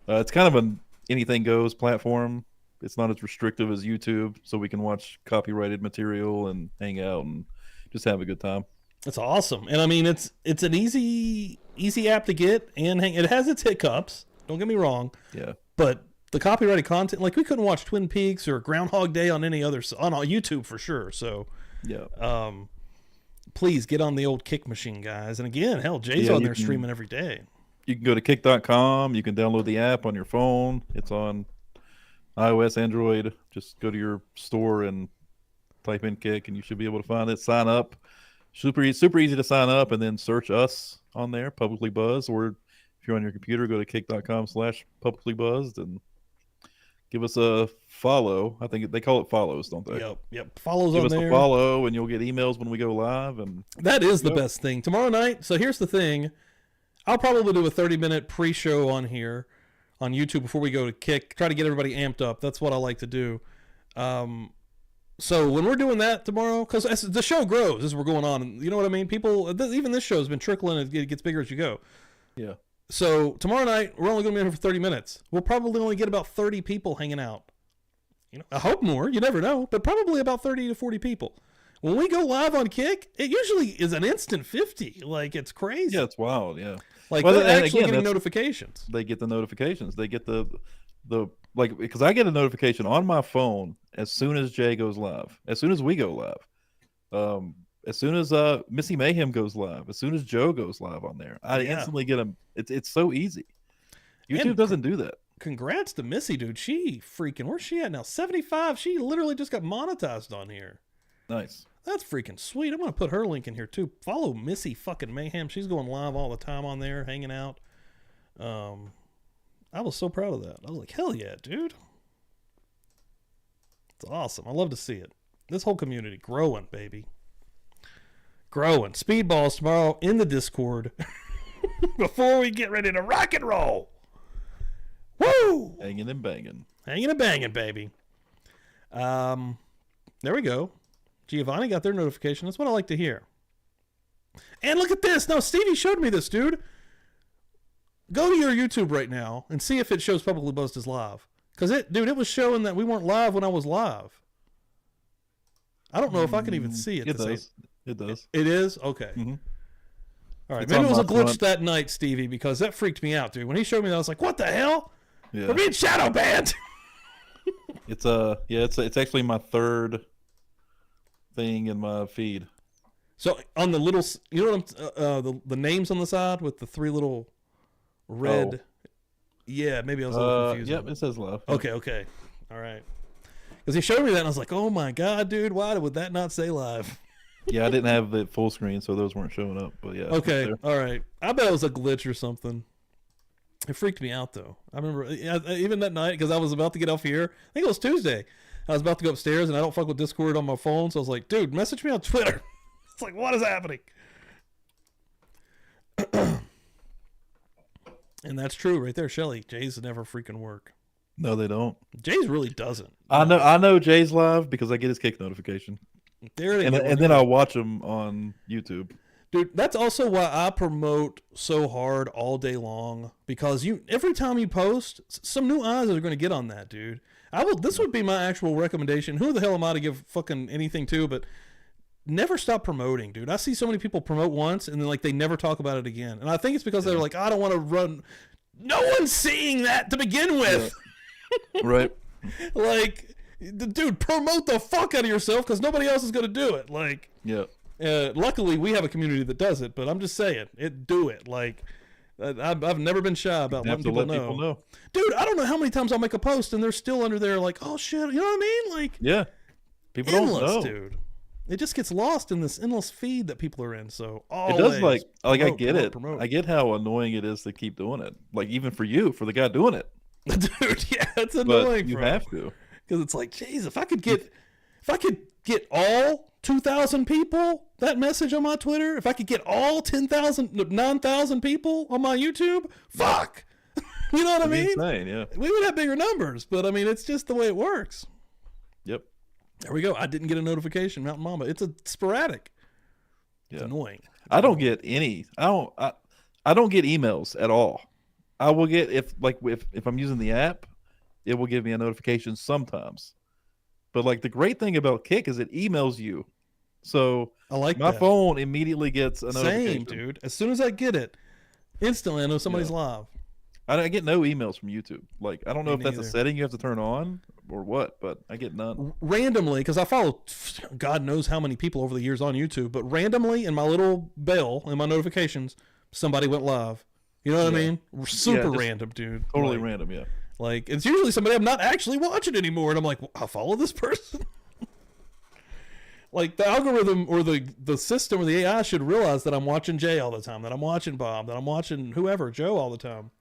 It's kind of anything goes platform. It's not as restrictive as YouTube, so we can watch copyrighted material and hang out and just have a good time. That's awesome. And I mean, it's an easy app to get and hang. It has its hiccups. Don't get me wrong. Yeah. But the copyrighted content, like we couldn't watch Twin Peaks or Groundhog Day on any other on YouTube for sure. So yeah. Please get on the old Kick machine, guys. And again, hell, Jay's on there streaming every day. You can go to kick.com. You can download the app on your phone. It's on iOS, Android. Just go to your store and type in Kick, and you should be able to find it. Sign up. Super easy to sign up, and then search us on there, Publicly Buzzed, or if you're on your computer, go to kick.com/publiclybuzzed and give us a follow. I think they call it follows, don't they? Yep. Follows give on us there. A follow, and you'll get emails when we go live. And that is the best thing. Tomorrow night. So here's the thing. I'll probably do a 30-minute pre-show on here on YouTube before we go to Kick. Try to get everybody amped up. That's what I like to do. So when we're doing that tomorrow, because the show grows as we're going on, and you know what I mean? People, even this show has been trickling, and it gets bigger as you go. Yeah. So tomorrow night, we're only going to be here for 30 minutes. We'll probably only get about 30 people hanging out. You know, I hope more. You never know, but probably about 30 to 40 people. When we go live on Kick, it usually is an instant 50. Like, it's crazy. Yeah, it's wild. Yeah. Like, they're actually getting notifications. They get the notifications. They get the like, because I get a notification on my phone as soon as Jay goes live, as soon as we go live, as soon as Missy Mayhem goes live, as soon as Joe goes live on there, I instantly get them. It's so easy. YouTube doesn't do that. Congrats to Missy, dude. She freaking, where's she at now? 75. She literally just got monetized on here. Nice. That's freaking sweet. I'm going to put her link in here too. Follow Missy fucking Mayhem. She's going live all the time on there, hanging out. I was so proud of that. I was like, hell yeah, dude. It's awesome. I love to see it. This whole community growing, baby. Growing. Speedballs tomorrow in the Discord before we get ready to rock and roll. Woo! Hanging and banging. Hanging and banging, baby. There we go. Giovanni got their notification. That's what I like to hear. And look at this. No, Stevie showed me this, dude. Go to your YouTube right now and see if it shows Publicly Buzzed as live. Because it was showing that we weren't live when I was live. I don't know if I can even see it. It does. It does. It is? Okay. Mm-hmm. All right. Maybe it was a glitch that night, Stevie, because that freaked me out, dude. When he showed me that, I was like, what the hell? Yeah. We're being shadow banned. It's actually my third thing in my feed. So on the little, you know what the names on the side with the three little red. Oh. Yeah, maybe I was a little confused. Yep, it says live. Okay. All right. Because he showed me that and I was like, oh my God, dude, why would that not say live? Yeah, I didn't have the full screen, so those weren't showing up. But yeah. Okay. All right. I bet it was a glitch or something. It freaked me out though. I remember even that night because I was about to get off here. I think it was Tuesday. I was about to go upstairs and I don't fuck with Discord on my phone, so I was like, dude, message me on Twitter. It's like, what is happening? And that's true right there, Shelly. Jay's never freaking work. No, they don't. Jay's really doesn't. I know Jay's live because I get his Kick notification. There it is. And then I'll watch him on YouTube. Dude, that's also why I promote so hard all day long, because every time you post, some new eyes are going to get on that, dude. This would be my actual recommendation. Who the hell am I to give fucking anything to, but never stop promoting, dude. I see so many people promote once and then like they never talk about it again. And I think it's because they're like, I don't want to run. No one's seeing that to begin with. Yeah. Right. Like, dude, promote the fuck out of yourself because nobody else is going to do it. Like, yeah. Luckily, we have a community that does it, but I'm just saying, do it. Like, I've never been shy about letting people know. Dude, I don't know how many times I'll make a post and they're still under there like, oh shit, you know what I mean? Like, yeah, people endless, don't know, dude. It just gets lost in this endless feed that people are in. So it does like I get it. I get how annoying it is to keep doing it. Like even for you, for the guy doing it, dude. Yeah, it's annoying. But you have to, because it's like, jeez, if I could get all 2,000 people that message on my Twitter, if I could get all 9,000 people on my YouTube, fuck. You know what I mean? Insane, yeah. We would have bigger numbers, but I mean, it's just the way it works. Yep. There we go. I didn't get a notification, Mountain Mama. It's sporadic. It's annoying. I don't get any. I don't get emails at all. I will get if I'm using the app, it will give me a notification sometimes. But like the great thing about Kick is it emails you. So I like my that. phone immediately gets a notification. Same, dude. As soon as I get it, instantly I know somebody's live. I get no emails from YouTube. Like, I don't know if that's a neither. setting you have to turn on or what, but I get none. Randomly, because I follow God knows how many people over the years on YouTube, but randomly in my little bell in my notifications, somebody went live. You know what I mean? Super random, dude. Totally random, yeah. Like, it's usually somebody I'm not actually watching anymore, and I'm like, I follow this person? Like, the algorithm or the system or the AI should realize that I'm watching Jay all the time, that I'm watching Bob, that I'm watching whoever, Joe, all the time.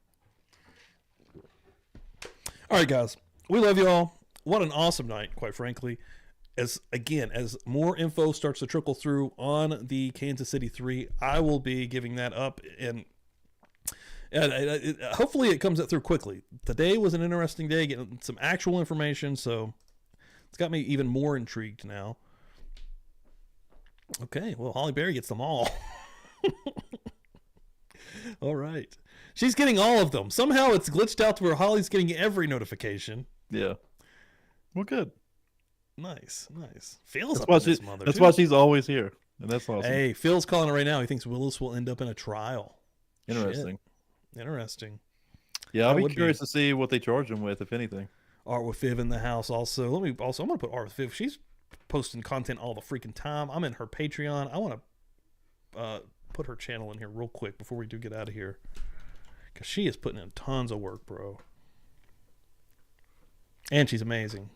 All right, guys. We love you all. What an awesome night, quite frankly. As more info starts to trickle through on the Kansas City 3, I will be giving that up, and hopefully it comes through quickly. Today was an interesting day, getting some actual information, so it's got me even more intrigued now. Okay, well, Holly Berry gets them all. All right. She's getting all of them. Somehow it's glitched out to where Holly's getting every notification. Yeah. Well, good. Nice. Phil's that's why she's always here. And that's awesome. Hey, Phil's calling it right now. He thinks Willis will end up in a trial. Interesting. Shit. Interesting. Yeah, I'll be curious to see what they charge him with, if anything. Art with Viv in the house also. I'm gonna put Art with Viv. She's posting content all the freaking time. I'm in her Patreon. I want to put her channel in here real quick before we do get out of here, because she is putting in tons of work, bro. And she's amazing.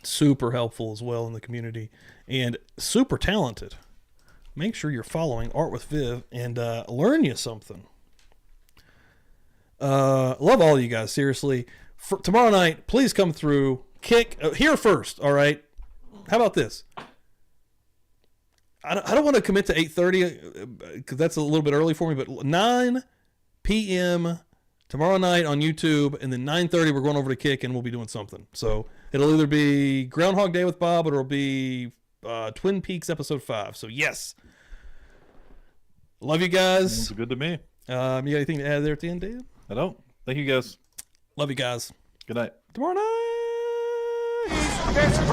Super helpful as well in the community, and super talented. Make sure you're following Art with Viv and learn you something. Love all of you guys, seriously. For tomorrow night, please come through. Kick here first, all right? How about this? I don't want to commit to 8:30 because that's a little bit early for me, but 9 p.m. tomorrow night on YouTube, and then 9:30 we're going over to Kick and we'll be doing something. So it'll either be Groundhog Day with Bob or it'll be Twin Peaks episode 5. So yes. Love you guys. Sounds good to me. You got anything to add there at the end, Dave? I don't. Thank you guys. Love you guys. Good night. Tomorrow night. Pittsburgh.